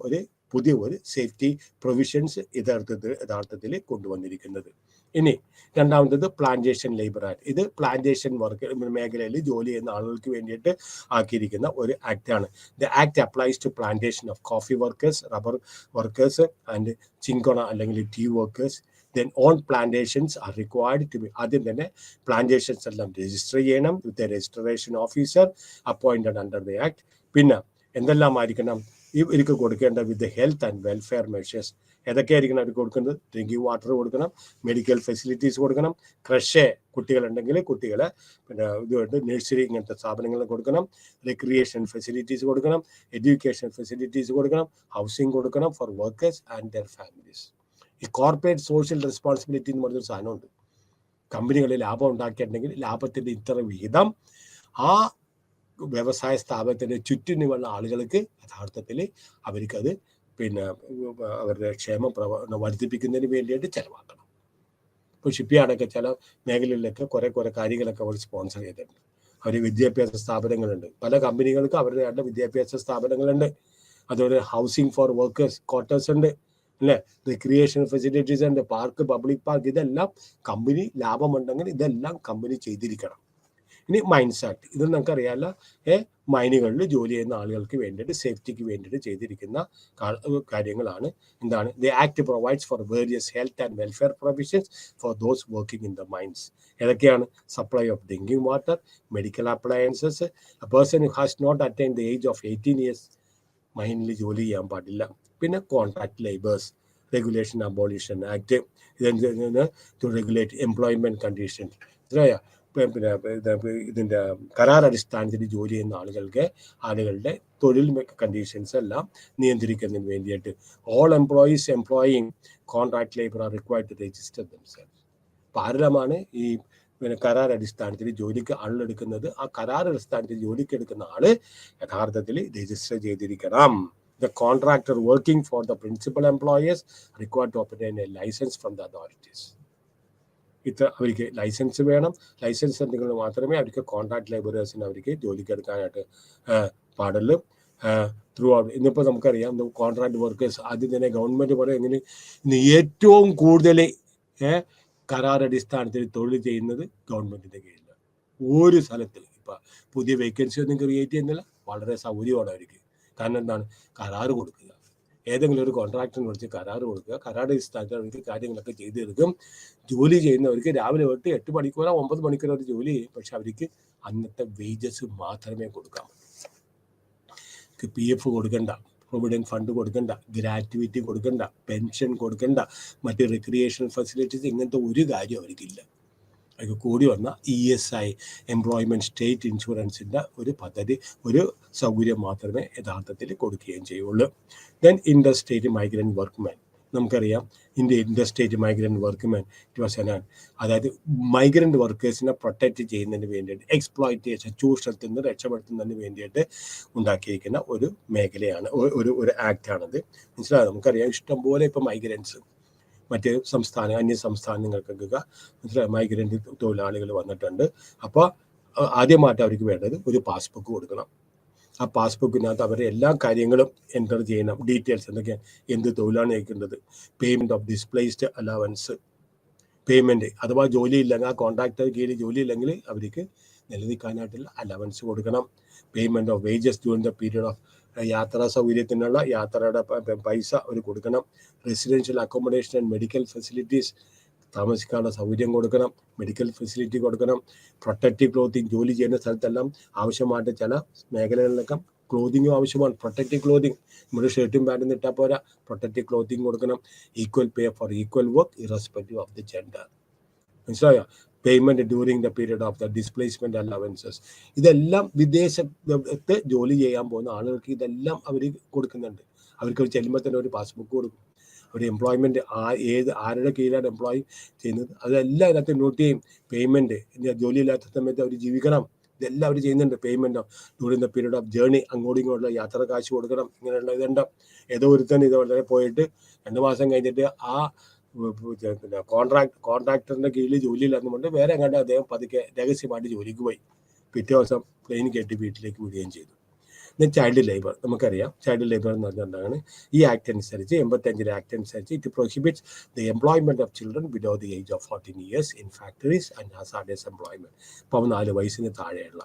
പുതിയ സേഫ്റ്റി പ്രൊവിഷൻസ് യഥാർത്ഥത്തിൽ കൊണ്ടുവന്നിരിക്കുന്നത്. ഇനി രണ്ടാമത്തത് പ്ലാന്റേഷൻ ലേബർ ആക്ട്. ഇത് പ്ലാന്റേഷൻ വർക്ക് മേഖലയിൽ ജോലി ചെയ്യുന്ന ആളുകൾക്ക് വേണ്ടിയിട്ട് ആക്കിയിരിക്കുന്ന ഒരു ആക്ടാണ്. The act applies to plantation of coffee workers, rubber workers and cinchona അല്ലെങ്കിൽ tea workers. Then all plantations are required to be, ആദ്യം തന്നെ പ്ലാന്റേഷൻസ് എല്ലാം രജിസ്റ്റർ ചെയ്യണം with a registration officer appointed under the act. പിന്നെ എന്തെല്ലാം ആയിരിക്കണം ഇവർക്ക് കൊടുക്കേണ്ട? വിത്ത് ഹെൽത്ത് ആൻഡ് വെൽഫെയർ മെഷേഴ്സ്. ഏതൊക്കെയായിരിക്കണം അവർക്ക് കൊടുക്കുന്നത്? ഡ്രിങ്കിങ് വാട്ടർ കൊടുക്കണം, മെഡിക്കൽ ഫെസിലിറ്റീസ് കൊടുക്കണം, ക്രഷ് കുട്ടികളുണ്ടെങ്കിൽ കുട്ടികളെ ഇതുമായിട്ട് നഴ്സറി ഇങ്ങനത്തെ സ്ഥാപനങ്ങൾ കൊടുക്കണം, റിക്രിയേഷൻ ഫെസിലിറ്റീസ് കൊടുക്കണം, എഡ്യൂക്കേഷൻ ഫെസിലിറ്റീസ് കൊടുക്കണം, ഹൗസിംഗ് കൊടുക്കണം four workers and their families. ഈ കോർപ്പറേറ്റ് സോഷ്യൽ റെസ്പോൺസിബിലിറ്റി എന്ന് പറഞ്ഞൊരു സാധനമുണ്ട്. കമ്പനികളിൽ ലാഭം ഉണ്ടാക്കിയിട്ടുണ്ടെങ്കിൽ ലാഭത്തിൻ്റെ ഇത്ര വിഹിതം ആ വ്യവസായ സ്ഥാപനത്തിൻ്റെ ചുറ്റിനുമുള്ള ആളുകൾക്ക് യഥാർത്ഥത്തിൽ അവർക്കത് അവരുടെ ക്ഷേമം വർദ്ധിപ്പിക്കുന്നതിന് വേണ്ടിയിട്ട് ചെലവാക്കണം. ഇപ്പോൾ ഷിപ്പ്യാർഡൊക്കെ ചില മേഖലകളിലൊക്കെ കുറേ കാര്യങ്ങളൊക്കെ അവർ സ്പോൺസർ ചെയ്തിട്ടുണ്ട്. അവർ വിദ്യാഭ്യാസ സ്ഥാപനങ്ങളുണ്ട്, പല കമ്പനികൾക്ക് അവരുടെ വിദ്യാഭ്യാസ സ്ഥാപനങ്ങളുണ്ട്. അതുപോലെ ഹൗസിംഗ് ഫോർ വർക്കേഴ്സ് ക്വാർട്ടേഴ്സ് ഉണ്ട് അല്ലേ, റിക്രിയേഷൻ ഫെസിലിറ്റീസ് ഉണ്ട്, പാർക്ക്, പബ്ലിക് പാർക്ക്, ഇതെല്ലാം കമ്പനി ലാഭമുണ്ടെങ്കിൽ ഇതെല്ലാം കമ്പനി ചെയ്തിരിക്കണം. ഇനി മൈൻസ് ആക്ട്, ഇത് നമുക്കറിയാമല്ലോ, മൈനുകളിൽ ജോലി ചെയ്യുന്ന ആളുകൾക്ക് വേണ്ടിയിട്ട് സേഫ്റ്റിക്ക് വേണ്ടിയിട്ട് ചെയ്തിരിക്കുന്ന കാര്യങ്ങളാണ്. എന്താണ്? The act provides for various health and welfare provisions for those working in the mines. ഏതൊക്കെയാണ്? Supply of drinking water, medical appliances. A person who has not attain the age of 18 years മൈനിൽ ജോലി ചെയ്യാൻ പാടില്ല. പിന്നെ contract labours regulation abolition act, to regulate employment conditions. ഇതിൻ്റെ കരാർ അടിസ്ഥാനത്തിൽ ജോലി ചെയ്യുന്ന ആളുകളുടെ തൊഴിൽ കണ്ടീഷൻസ് എല്ലാം നിയന്ത്രിക്കുന്നതിന് വേണ്ടിയിട്ട് all employees employing contract labour are required to register themselves. പാരലമാണ് ഈ കരാർ അടിസ്ഥാനത്തിൽ ജോലിക്ക് ആളെടുക്കുന്നത്. ആ കരാർ അടിസ്ഥാനത്തിൽ ജോലിക്ക് എടുക്കുന്ന ആള് യഥാർത്ഥത്തിൽ രജിസ്റ്റർ ചെയ്തിരിക്കണം. The contractor working for the principal employers required to obtain a license from the authorities. അവർക്ക് ലൈസൻസ് വേണം. ലൈസൻസ് ഉണ്ടെങ്കിൽ മാത്രമേ അവർക്ക് കോൺട്രാക്ട് ലേബറേഴ്സിന് അവർക്ക് ജോലിക്ക് എടുക്കാനായിട്ട് പാടുള്ളൂ. ത്രൂ ഔട്ട് ഇന്നിപ്പോൾ നമുക്കറിയാം കോൺട്രാക്ട് വർക്കേഴ്സ് ആദ്യം തന്നെ ഗവൺമെൻറ് പറയും എങ്ങനെ ഇന്ന് ഏറ്റവും കൂടുതൽ കരാർ അടിസ്ഥാനത്തിൽ തൊഴിൽ ചെയ്യുന്നത് ഗവൺമെൻറ്റിൻ്റെ കീഴിലാണ്. ഒരു സ്ഥലത്ത് ഇപ്പം പുതിയ വേക്കൻസി ഒന്നും ക്രിയേറ്റ് ചെയ്യുന്നില്ല, വളരെ സൗകര്യമാണ് അവർക്ക്. കാരണം എന്താണ്? കരാറ് കൊടുക്കുക. ഏതെങ്കിലും ഒരു കോൺട്രാക്ടറിനെ വിളിച്ച് കരാർ കൊടുക്കുക. കരാർ സ്ഥാനത്ത് അവർക്ക് കാര്യങ്ങളൊക്കെ ചെയ്തു തീർക്കും. ജോലി ചെയ്യുന്നവർക്ക് രാവിലെ തൊട്ട് 8 മണിക്കൂറോ 9 മണിക്കൂറോ ഒരു ജോലി ചെയ്യും. പക്ഷെ അവർക്ക് അന്നത്തെ വേജസ് മാത്രമേ കൊടുക്കാൻ പറ്റൂ. PF കൊടുക്കണ്ട, പ്രൊവിഡന്റ് ഫണ്ട് കൊടുക്കണ്ട, ഗ്രാറ്റുവിറ്റി കൊടുക്കണ്ട, പെൻഷൻ കൊടുക്കണ്ട, മറ്റ് റിക്രിയേഷൻ ഫെസിലിറ്റീസ്, ഇങ്ങനത്തെ ഒരു കാര്യം അവർക്കില്ല. അതിൽ കൂടി വന്ന ESI, എംപ്ലോയ്മെൻറ്റ് സ്റ്റേറ്റ് ഇൻഷുറൻസിൻ്റെ ഒരു പദ്ധതി, ഒരു സൗകര്യം മാത്രമേ യഥാർത്ഥത്തിൽ കൊടുക്കുകയും ചെയ്യുള്ളൂ. Then interstate migrant workman, നമുക്കറിയാം interstate migrant workman it was അതായത് മൈഗ്രൻ്റ് വർക്കേഴ്സിനെ പ്രൊട്ടക്റ്റ് ചെയ്യുന്നതിന് വേണ്ടിയിട്ട്, എക്സ്പ്ലോയിറ്റേഷൻ, ചൂഷണത്തിൽ നിന്ന് രക്ഷപ്പെടുത്തുന്നതിന് വേണ്ടിയിട്ട് ഉണ്ടാക്കിയിരിക്കുന്ന ഒരു മേഖലയാണ്, ഒരു ആക്റ്റാണത്. മനസ്സിലായോ? നമുക്കറിയാം ഇഷ്ടംപോലെ ഇപ്പോൾ മൈഗ്രൻസ് മറ്റ് അന്യ സംസ്ഥാനങ്ങൾക്കൊക്കെ മൈഗ്രൻ്റ് തൊഴിലാളികൾ വന്നിട്ടുണ്ട്. അപ്പോൾ ആദ്യമായിട്ട് അവർക്ക് വേണ്ടത് ഒരു പാസ്ബുക്ക് കൊടുക്കണം. ആ പാസ്ബുക്കിനകത്ത് അവരുടെ എല്ലാ കാര്യങ്ങളും എൻ്റർ ചെയ്യണം. ഡീറ്റെയിൽസ് എന്തൊക്കെയാണ്, എന്ത് തൊഴിലാണ് നയിക്കേണ്ടത്, payment of displaced allowance, payment അഥവാ ജോലിയില്ലെങ്കിൽ, ആ കോൺട്രാക്ടർ കീഴിൽ ജോലിയില്ലെങ്കിൽ അവർക്ക് നിലനിൽക്കാനായിട്ടുള്ള അലവൻസ് കൊടുക്കണം. Payment of wages during the period of യാത്രാ സൗകര്യത്തിനുള്ള യാത്രയുടെ പൈസ അവർ കൊടുക്കണം. Residential accommodation and medical facilities, താമസിക്കാനുള്ള സൗകര്യം കൊടുക്കണം, മെഡിക്കൽ ഫെസിലിറ്റി കൊടുക്കണം. പ്രൊട്ടക്റ്റീവ് ക്ലോത്തിങ്, ജോലി ചെയ്യുന്ന സ്ഥലത്തെല്ലാം ആവശ്യമായിട്ട് ചില മേഖലകളിലൊക്കെ ക്ലോത്തിങ്ങും ആവശ്യമാണ്. പ്രൊട്ടക്റ്റീവ് ക്ലോത്തിങ്, നമ്മുടെ ഷർട്ടും പാൻറ്റും ഇട്ടാൽ പോരാ, പ്രൊട്ടക്റ്റീവ് ക്ലോത്തിങ് കൊടുക്കണം. Equal pay for equal work irrespective of the gender. മനസ്സിലായോ? Payment during the period of the displacement allowances, ഇതെല്ലാം വിദേശത്ത് ജോലി ചെയ്യാൻ പോകുന്ന ആളുകൾക്ക് ഇതെല്ലാം അവർ കൊടുക്കുന്നുണ്ട്. അവർക്ക് ചെല്ലുമ്പോൾ തന്നെ ഒരു പാസ്ബുക്ക് കൊടുക്കും. ഒരു എംപ്ലോയ്മെൻറ്റ് ആരുടെ കീഴിലാണ് എംപ്ലോയി ചെയ്യുന്നത് അതെല്ലാം ഇതിനകത്ത് നോട്ട് ചെയ്യും. പേയ്മെൻറ്റ്, ജോലിയില്ലാത്ത സമയത്ത് അവർ ജീവിക്കണം, ഇതെല്ലാം അവർ ചെയ്യുന്നുണ്ട്. Payment during the period of journey, അങ്ങോട്ടും ഇങ്ങോട്ടുള്ള യാത്ര കാശ് കൊടുക്കണം. ഇങ്ങനെയുള്ള ഇതുണ്ട്. ഏതോ ഒരുത്തൻ ഇത് വളരെ പോയിട്ട് 2 മാസം കഴിഞ്ഞിട്ട് ആ കോൺട്രാക്ടറിൻ്റെ കീഴിൽ ജോലിയില്ലാന്നുകൊണ്ട് വേറെ എങ്ങാണ്ട് അദ്ദേഹം പതുക്കെ രഹസ്യമായിട്ട് ജോലിക്ക് പോയി. പിറ്റേ ദിവസം പ്ലെയിൻ കയറ്റി വീട്ടിലേക്ക് വിടുകയും ചെയ്തു. ചൈൽഡ് ലേബർ, നമുക്കറിയാം ചൈൽഡ് ലേബർ എന്ന് പറഞ്ഞിട്ടുണ്ടാണ് ഈ ആക്ട് അനുസരിച്ച്, 85 ആക്ട് അനുസരിച്ച്, it prohibits the employment of children below the age of 14 years in factories and hazardous employment. അപ്പോൾ 4 വയസ്സിന് താഴെയുള്ള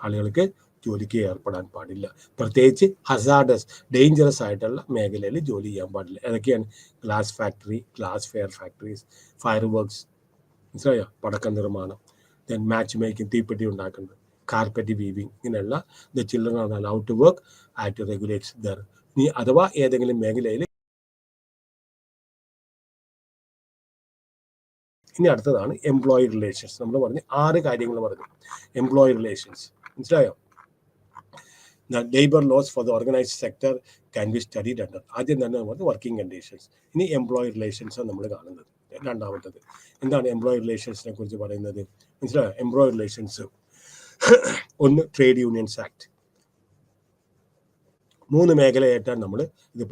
ആളുകൾക്ക് ജോലിക്ക് ഏർപ്പെടാൻ പാടില്ല. പ്രത്യേകിച്ച് ഹസാർഡസ്, ഡേഞ്ചറസ് ആയിട്ടുള്ള മേഖലയിൽ ജോലി ചെയ്യാൻ പാടില്ല. ഏതൊക്കെയാണ്? Glass factory, glass fair factories, fireworks, മനസ്സിലായോ, പടക്ക നിർമ്മാണം, ദെൻ മാച്ച് മേക്കിംഗ്, തീപ്പെട്ടി ഉണ്ടാക്കുന്നത്, കാർപ്പറ്റ് വീവിങ്, ഇങ്ങനെയുള്ള the children are allowed to work at regulates their. ഇനി അഥവാ ഏതെങ്കിലും മേഖലയിൽ. ഇനി അടുത്തതാണ് എംപ്ലോയി റിലേഷൻസ്. നമ്മൾ പറഞ്ഞു 6 കാര്യങ്ങൾ പറഞ്ഞു. എംപ്ലോയി റിലേഷൻസ്, മനസ്സിലായോ? Labour laws four the organised sector can be studied under. ആദ്യം തന്നെ നമ്മൾ വർക്കിംഗ് കണ്ടീഷൻസ്. ഇനി എംപ്ലോയി റിലേഷൻസ് നമ്മൾ കാണുന്നത്. രണ്ടാമത്തത് എന്താണ് എംപ്ലോയി റിലേഷൻസിനെ കുറിച്ച് പറയുന്നത്? മനസ്സിലായോ? എംപ്ലോയി റിലേഷൻസ്, ഒന്ന് ട്രേഡ് യൂണിയൻസ് ആക്ട്. 3 മേഖലയായിട്ടാണ് നമ്മൾ ഇത്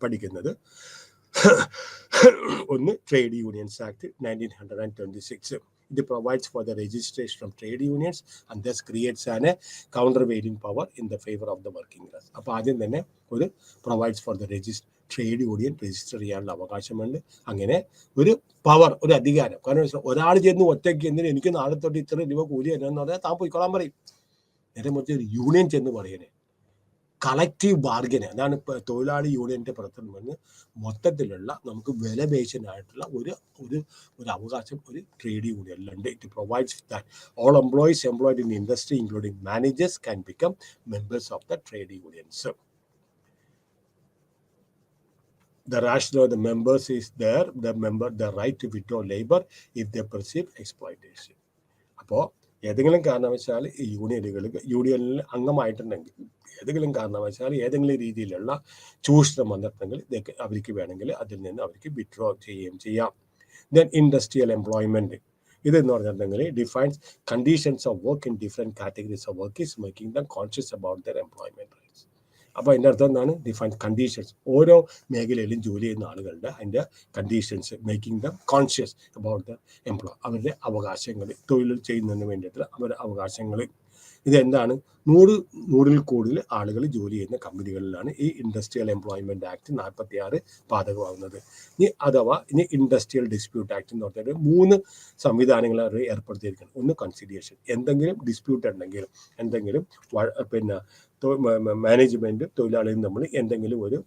പഠിക്കുന്നത്. ഒന്ന് trade unions act 1926. It provides for the registration of trade unions and thus creates an countervailing power in the favor of the working class. അപ്പോൾ ആദ്യം തന്നെ ഒരു provides for the trade union register ചെയ്യാനുള്ള അവകാശമുണ്ട്. അങ്ങനെ ഒരു പവർ, ഒരു അധികാരം. കാരണം ഒരാൾ ചെന്ന് ഒറ്റയ്ക്ക് എന്തിനും എനിക്ക് നാളെ തൊട്ട് ഇത്ര രൂപ കൂലി തന്നെയെന്ന് പറഞ്ഞാൽ താൻ പോയിക്കൊള്ളാൻ പറയും. നേരെ മറിച്ച് ഒരു യൂണിയൻ ചെന്ന് പറയണേ, കളക്റ്റീവ് ബാർഗന്, അതാണ് ഇപ്പോൾ തൊഴിലാളി യൂണിയൻ്റെ പ്രവർത്തനം എന്ന് മൊത്തത്തിലുള്ള നമുക്ക് വില പേശനായിട്ടുള്ള ഒരു അവകാശം ഒരു ട്രേഡ് യൂണിയനിലുണ്ട്. It provides that all employees employed in industry including managers can become members of the trade unions. The rationale of the members is the right to withdraw labor if they perceive exploitation. അപ്പോൾ ഏതെങ്കിലും കാരണവശാൽ ഈ യൂണിയനിൽ അംഗമായിട്ടുണ്ടെങ്കിൽ ഏതെങ്കിലും കാരണവശാൽ ഏതെങ്കിലും രീതിയിലുള്ള ചൂഷണം വന്നിട്ടുണ്ടെങ്കിൽ ഇതൊക്കെ അവർക്ക് വേണമെങ്കിൽ അതിൽ നിന്ന് അവർക്ക് വിഡ്രോ ചെയ്യുകയും ചെയ്യാം. ദെൻ ഇൻഡസ്ട്രിയൽ എംപ്ലോയ്മെൻറ്റ്, ഇതെന്ന് പറഞ്ഞിട്ടുണ്ടെങ്കിൽ defines conditions of work in different categories of workers making them conscious about there employment rights. അപ്പോൾ അതിൻ്റെ അർത്ഥം എന്താണ്? ഡിഫൈൻ കണ്ടീഷൻസ്, ഓരോ മേഖലയിലും ജോലി ചെയ്യുന്ന ആളുകളുടെ അതിൻ്റെ conditions, making them conscious about the employ, അവരുടെ അവകാശങ്ങൾ, തൊഴിൽ ചെയ്യുന്നതിന് വേണ്ടിയിട്ടുള്ള അവരുടെ അവകാശങ്ങൾ. ഇതെന്താണ്? 100 കൂടുതൽ ആളുകൾ ജോലി ചെയ്യുന്ന കമ്പനികളിലാണ് ഈ ഇൻഡസ്ട്രിയൽ എംപ്ലോയ്മെന്റ് ആക്ട് 46 ബാധകമാകുന്നത്. ഇനി ഇൻഡസ്ട്രിയൽ ഡിസ്പ്യൂട്ട് ആക്ട് എന്ന് പറഞ്ഞാൽ 3 സംവിധാനങ്ങൾ ഏർപ്പെടുത്തിയിരിക്കണം. ഒന്ന് കൺസിലിയേഷൻ, എന്തെങ്കിലും ഡിസ്പ്യൂട്ട് ഉണ്ടെങ്കിൽ, എന്തെങ്കിലും മാനേജ്മെന്റ് തൊഴിലാളിയും തമ്മിൽ എന്തെങ്കിലും ഒരു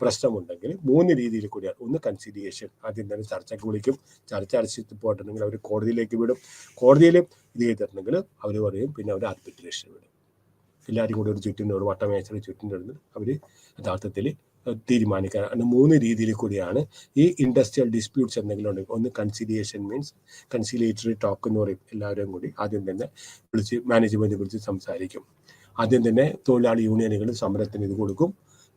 പ്രശ്നമുണ്ടെങ്കിൽ 3 രീതിയിൽ കൂടിയാണ്. ഒന്ന് കൺസിലിയേഷൻ, ആദ്യം തന്നെ ചർച്ചയ്ക്ക് വിളിക്കും, ചർച്ച അടിച്ചിട്ട് പോയിട്ടുണ്ടെങ്കിൽ അവർ കോടതിയിലേക്ക് വിടും, കോടതിയിൽ ഇത് ചെയ്തിട്ടുണ്ടെങ്കിൽ അവർ പറയും, പിന്നെ അവർ ആർബിട്രേഷൻ വിടും. എല്ലാവരും കൂടി ഒരു ചുറ്റിൻ്റെ ഒരു വട്ടമേശയുടെ ചുറ്റിൻ്റെ അടുത്ത് അവർ യഥാർത്ഥത്തിൽ തീരുമാനിക്കാൻ. 3 രീതിയിൽ കൂടിയാണ് ഈ ഇൻഡസ്ട്രിയൽ ഡിസ്പ്യൂട്ട്സ് എന്തെങ്കിലും ഉണ്ടെങ്കിൽ. ഒന്ന് കൺസിലിയേഷൻ മീൻസ് കൺസിലിയേറ്ററി ടോക്ക് എന്ന് പറയും. എല്ലാവരും കൂടി ആദ്യം തന്നെ മാനേജ്മെന്റ് വിളിച്ച് സംസാരിക്കും. ആദ്യം തന്നെ തൊഴിലാളി യൂണിയനുകൾ സമരത്തിന് ഇത് കൊടുക്കും,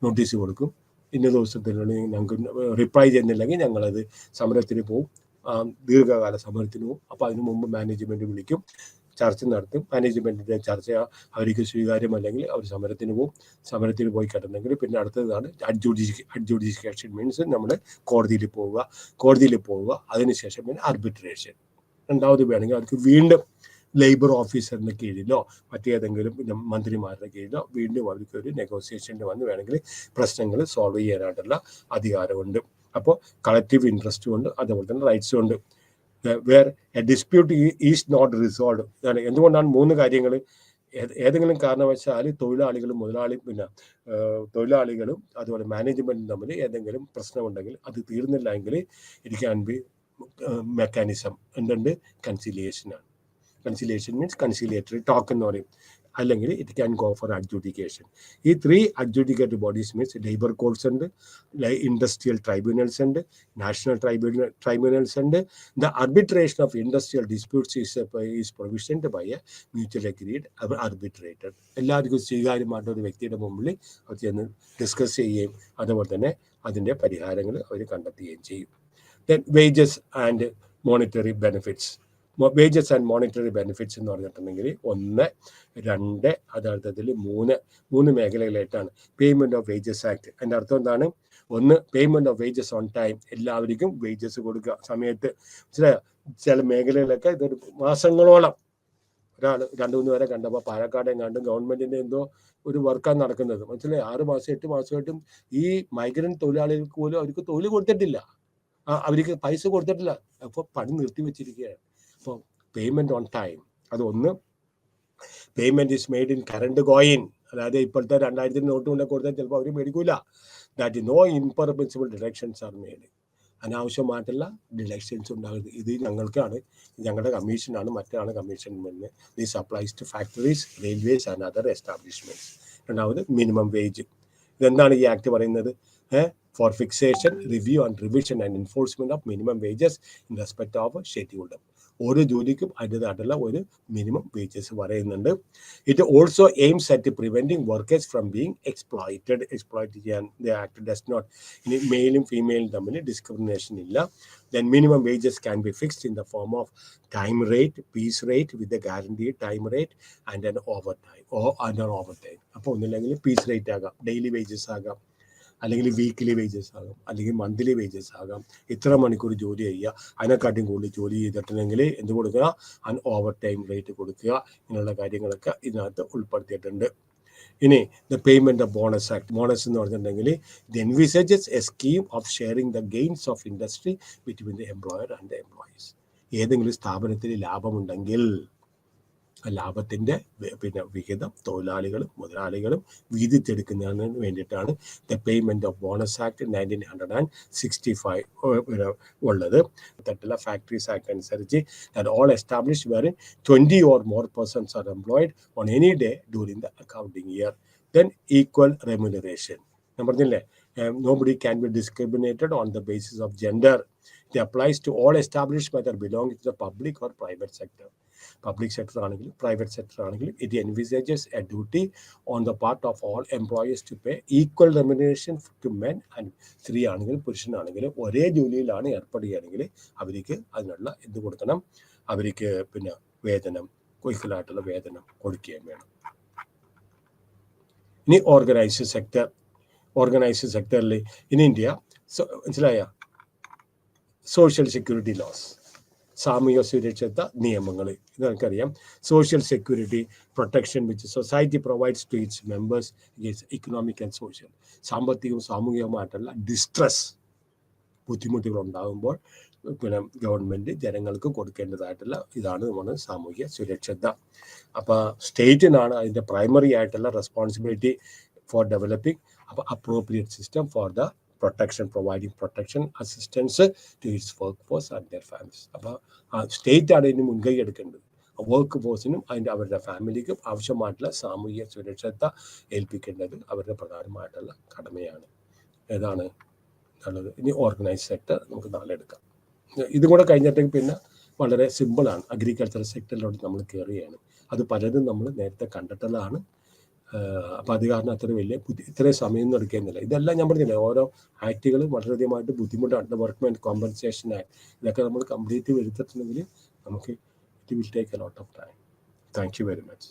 നോട്ടീസ് കൊടുക്കും. ഇന്ന ദിവസത്തിനുള്ളിൽ ഞങ്ങൾക്ക് റിപ്ലൈ ചെയ്യുന്നില്ലെങ്കിൽ ഞങ്ങളത് സമരത്തിന് പോവും, ദീർഘകാല സമരത്തിന് പോവും. അപ്പോൾ അതിനു മുമ്പ് മാനേജ്മെന്റ് വിളിക്കും, ചർച്ച നടത്തും. മാനേജ്മെന്റിന്റെ ചർച്ച അവർക്ക് സ്വീകാര്യമല്ലെങ്കിൽ അവർ സമരത്തിന് പോവും. സമരത്തിന് പോയി കിടന്നെങ്കിൽ പിന്നെ അടുത്തതാണ് അഡ്ജുഡിക്കേഷൻ മീൻസ് നമ്മൾ കോടതിയിൽ പോവുക. അതിനുശേഷം പിന്നെ ആർബിട്രേഷൻ. രണ്ടാമത് വേണമെങ്കിൽ അവർക്ക് വീണ്ടും ലേബർ ഓഫീസറിന്റെ കീഴിലോ മറ്റേതെങ്കിലും മന്ത്രിമാരുടെ കീഴിലോ വീണ്ടും അവർക്ക് ഒരു നെഗോസിയേഷനിൽ വന്ന് വേണമെങ്കിൽ പ്രശ്നങ്ങൾ സോൾവ് ചെയ്യാനായിട്ടുള്ള അധികാരമുണ്ട്. അപ്പോൾ കളക്റ്റീവ് ഇൻട്രസ്റ്റും ഉണ്ട്, അതുപോലെ തന്നെ റൈറ്റ്സും ഉണ്ട്. Where a dispute is not resolve. എന്തുകൊണ്ടാണ് 3 കാര്യങ്ങൾ? ഏതെങ്കിലും കാരണവശാൽ തൊഴിലാളികളും അതുപോലെ മാനേജ്മെന്റും തമ്മിൽ ഏതെങ്കിലും പ്രശ്നമുണ്ടെങ്കിൽ അത് തീർന്നില്ല എങ്കിൽ ഇറ്റ് ക്യാൻ ബി മെക്കാനിസം എന്തുണ്ട്? കൺസിലിയേഷനാണ്. കൺസിലിയേഷൻ മീൻസ് കൺസിലിയേറ്ററി ടോക്ക് എന്ന് പറയും. അല്ലെങ്കിൽ it can go for adjudication. ഈ 3 adjudicatory bodies means labour courts ഉണ്ട്, ഇൻഡസ്ട്രിയൽ ട്രൈബ്യൂണൽസ് ഉണ്ട്, നാഷണൽ ട്രൈബ്യൂണൽസ് ഉണ്ട്. The arbitration of industrial disputes is provisioned by a mutual agreed arbitrator. എല്ലാവർക്കും സ്വീകാര്യമായിട്ട് ഒരു വ്യക്തിയുടെ മുമ്പിൽ അവർ ചെന്ന് ഡിസ്കസ് ചെയ്യുകയും അതുപോലെ തന്നെ അതിൻ്റെ പരിഹാരങ്ങൾ അവർ കണ്ടെത്തുകയും ചെയ്യും. Then wages and monetary benefits. Wages and monetary benefits എന്ന് പറഞ്ഞിട്ടുണ്ടെങ്കിൽ 1, 2, അർത്ഥത്തിൽ 3 മേഖലകളായിട്ടാണ്. Payment of wages act. അതിൻ്റെ അർത്ഥം എന്താണ്? ഒന്ന്, payment of wages on time, എല്ലാവർക്കും വേജസ് കൊടുക്കുക സമയത്ത്. മനസ്സിലായോ? ചില മേഖലയിലൊക്കെ ഇതൊരു മാസങ്ങളോളം ഒരാൾ 2-3 പേരെ കണ്ടപ്പോൾ പാലക്കാട് കണ്ടും ഗവൺമെന്റിന്റെ എന്തോ ഒരു വർക്കാണ് നടക്കുന്നത്. മനസ്സിലായി? 6 മാസം 8 മാസമായിട്ടും ഈ മൈഗ്രന്റ് തൊഴിലാളികൾക്ക് പോലും അവർക്ക് തൊഴിൽ കൊടുത്തിട്ടില്ല, അവർക്ക് പൈസ കൊടുത്തിട്ടില്ല. അപ്പോൾ പണി നിർത്തി വെച്ചിരിക്കുകയാണ്. അപ്പോൾ പേയ്മെന്റ് ഓൺ ടൈം അത് ഒന്ന്. Payment is made in current coin, അതായത് ഇപ്പോഴത്തെ 2000 നോട്ട് കൊണ്ട് കൊടുത്താൽ ചിലപ്പോൾ അവർ മേടിക്കൂല. That no impermissible deductions are made. അനാവശ്യമായിട്ടുള്ള ഡിഡക്ഷൻസ് ഉണ്ടാകുന്നത് ഇത് ഞങ്ങളുടെ കമ്മീഷനാണ്, മറ്റാണ് കമ്മീഷൻ വരുന്നത്. This applies to factories, railways and other establishments. രണ്ടാമത് മിനിമം വേജ്. ഇതെന്താണ് ഈ ആക്ട് പറയുന്നത്? For fixation, review and revision and enforcement of minimum wages in respect of scheduled. ഓരോ ജോലിക്കും അതിൻ്റെതായിട്ടുള്ള ഒരു മിനിമം വേജസ് പറയുന്നുണ്ട്. It also aims at preventing workers from being exploit ചെയ്യാൻ ദ ആക്ട് ഡസ് നോട്ട്. ഇനി മെയിലും ഫീമെയിലും തമ്മിൽ ഡിസ്ക്രിമിനേഷൻ ഇല്ല. Then minimum wages can be fixed in the form of time rate, piece rate with a guaranteed time rate and an overtime. അപ്പോൾ ഒന്നില്ലെങ്കിൽ പീസ് റേറ്റ് ആകാം, ഡെയിലി വേജസ് ആകാം, അല്ലെങ്കിൽ വീക്ക്ലി വേജസ് ആകാം, അല്ലെങ്കിൽ മന്ത്ലി വേജസ് ആകാം. ഇത്ര മണിക്കൂർ ജോലി ചെയ്യുക, അതിനെക്കാട്ടും കൂടുതൽ ജോലി ചെയ്തിട്ടുണ്ടെങ്കിൽ എന്ത് കൊടുക്കുക? ഓവർ ടൈം റേറ്റ് കൊടുക്കുക. ഇങ്ങനെയുള്ള കാര്യങ്ങളൊക്കെ ഇതിനകത്ത് ഉൾപ്പെടുത്തിയിട്ടുണ്ട്. ഇനി the payment of bonus act. Bonus എന്ന് പറഞ്ഞിട്ടുണ്ടെങ്കിൽ the envisages A scheme of sharing the gains of industry between the employer and the employees. ഏതെങ്കിലും സ്ഥാപനത്തിൽ ലാഭമുണ്ടെങ്കിൽ ലാഭത്തിന്റെ വിഹിതം തൊഴിലാളികളും മുതലാളികളും വീതിച്ചെടുക്കുന്നതിന് വേണ്ടിയിട്ടാണ് the payment of bonus act 1965 ഉള്ളത്. ഫാക്ടറീസ് ആക്ട് അനുസരിച്ച് all established wherein 20 or more persons are employed on any day during the accounting year. Then equal remuneration. ഞാൻ പറഞ്ഞില്ലേ, nobody can be discriminated on the basis of gender. It applies to all established whether belonging to the public or private sector. Public sector ആണെങ്കിലും പ്രൈവറ്റ് സെക്ടർ ആണെങ്കിലും it envisages a duty on the part of all employees to pay equal remuneration to men and സ്ത്രീ ആണെങ്കിലും പുരുഷനാണെങ്കിലും ഒരേ ജോലിയിലാണ് ഏർപ്പെടുകയാണെങ്കിൽ അവർക്ക് അതിനുള്ള എന്ത് കൊടുക്കണം? അവർക്ക് പിന്നെ വേതനം, ഈക്വലായിട്ടുള്ള വേതനം കൊടുക്കുകയും വേണം. ഇനി ഓർഗനൈസ്ഡ് സെക്ടറിൽ ഇൻ ഇന്ത്യ മനസ്സിലായ സോഷ്യൽ സെക്യൂരിറ്റി ലോസ്. സാമൂഹിക സുരക്ഷിത നിയമങ്ങൾ ഇത് നമുക്കറിയാം. Social security protection which society provides to its members against economic and social. സാമ്പത്തികവും സാമൂഹികവുമായിട്ടുള്ള ഡിസ്ട്രസ്, ബുദ്ധിമുട്ടുകൾ ഉണ്ടാകുമ്പോൾ പിന്നെ ഗവൺമെൻറ് ജനങ്ങൾക്ക് കൊടുക്കേണ്ടതായിട്ടുള്ള ഇതാണ് നമ്മുടെ സാമൂഹിക സുരക്ഷിത. അപ്പോൾ സ്റ്റേറ്റിനാണ് അതിൻ്റെ പ്രൈമറി ആയിട്ടുള്ള responsibility for developing appropriate system for the protection, providing protection assistance to its workforce and their families. അപ്പോൾ ആ സ്റ്റേറ്റാണ് ഇതിന് മുൻകൈ എടുക്കേണ്ടത്. വർക്ക് ഫോഴ്സിനും അവരുടെ ഫാമിലിക്കും ആവശ്യമായിട്ടുള്ള സാമൂഹിക സുരക്ഷിത ഏൽപ്പിക്കേണ്ടത് അവരുടെ പ്രധാനമായിട്ടുള്ള കടമയാണ്. ഏതാണ് നല്ലത്? ഇനി ഓർഗനൈസ് സെക്ടർ നമുക്ക് നാളെ എടുക്കാം. ഇതും കൂടെ കഴിഞ്ഞിട്ടെങ്കിൽ പിന്നെ വളരെ സിമ്പിളാണ്. അഗ്രികൾച്ചറൽ സെക്ടറിലോട്ട് നമ്മൾ കയറുകയാണ്. അത് പലരും നമ്മൾ നേരത്തെ കണ്ടിട്ടുള്ളതാണ്. അപ്പോൾ അത് കാരണം അത്ര വലിയ ഇത്രയും സമയം എടുക്കുന്നില്ല. ഇതെല്ലാം ഞാൻ പറഞ്ഞില്ലേ, ഓരോ ആക്റ്റുകൾ വളരെയധികമായിട്ട് ബുദ്ധിമുട്ടാണ്. വർക്ക്മെൻ കോമ്പൻസേഷൻ ആക്ട് ഇതൊക്കെ നമ്മൾ കംപ്ലീറ്റ് വരുത്തിട്ടുണ്ടെങ്കിൽ നമുക്ക് it will take a lot of time. Thank you very much.